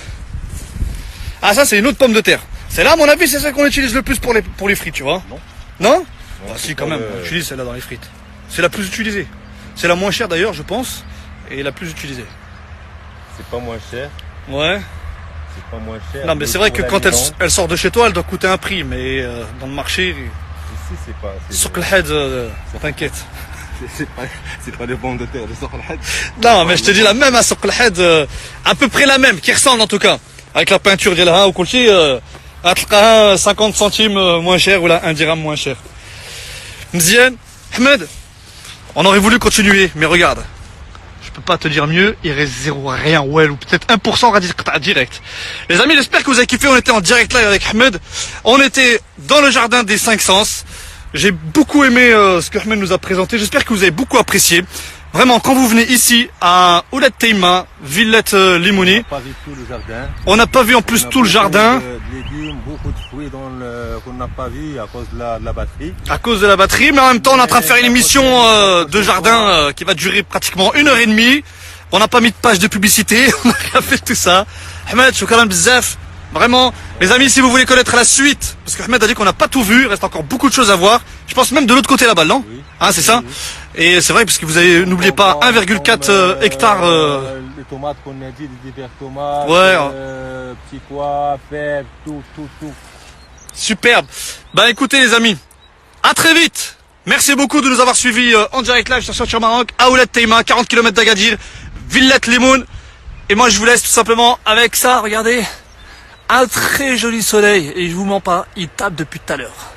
Ah, ça c'est une autre pomme de terre. Celle-là, à mon avis, c'est celle qu'on utilise le plus pour les frites, tu vois. Non. Non? Ah Si, quand même, on utilise celle-là dans les frites. C'est la plus utilisée. C'est la moins chère d'ailleurs, je pense, et la plus utilisée. C'est pas moins cher. Ouais. C'est pas moins cher. Non, mais c'est vrai que quand elle sort de chez toi, elle doit coûter un prix, mais dans le marché, Ici, c'est pas. sur le head, t'inquiète. C'est pas des pommes de terre de Sorlad. Non, mais je te dis la même à sur le head, à peu près la même, qui ressemble en tout cas. Avec la peinture d'Elha ou Kolchi, 50 centimes moins cher ou là 1 dirham moins cher. Mzien, Ahmed, on aurait voulu continuer, mais regarde. Je peux pas te dire mieux, il reste zéro, rien, ouais, ou peut-être 1% direct. Les amis, j'espère que vous avez kiffé, on était en direct live avec Ahmed. On était dans le jardin des 5 sens. J'ai beaucoup aimé ce que Ahmed nous a présenté, j'espère que vous avez beaucoup apprécié. Vraiment, quand vous venez ici à Ouled Teima, Villette Limouni, On n'a pas vu tout le jardin. on n'a pas vu en plus tout le jardin. De légumes, beaucoup de fruits qu'on n'a pas vu à cause de la batterie. À cause de la batterie, mais en même temps on est en train de faire une émission de jardin qui va durer pratiquement 1h30. On n'a pas mis de page de publicité, on n'a rien fait de tout ça. Ahmed, shukran bzaf. Vraiment, les amis, si vous voulez connaître la suite, parce que Ahmed a dit qu'on n'a pas tout vu, il reste encore beaucoup de choses à voir. Je pense même de l'autre côté là-bas, non? Oui. Hein, c'est ça? Oui. Et c'est vrai, parce que vous avez, n'oubliez pas, 1,4 hectares. Les tomates qu'on a dit, les divers tomates, Ouais. petits pois, fèves, tout. Superbe. Bah écoutez les amis, à très vite. Merci beaucoup de nous avoir suivis en direct live sur Maroc, à Ouled Teima, 40 km d'Agadir, Villette Limoun. Et moi je vous laisse tout simplement avec ça, regardez. Un très joli soleil, et je vous mens pas, il tape depuis tout à l'heure.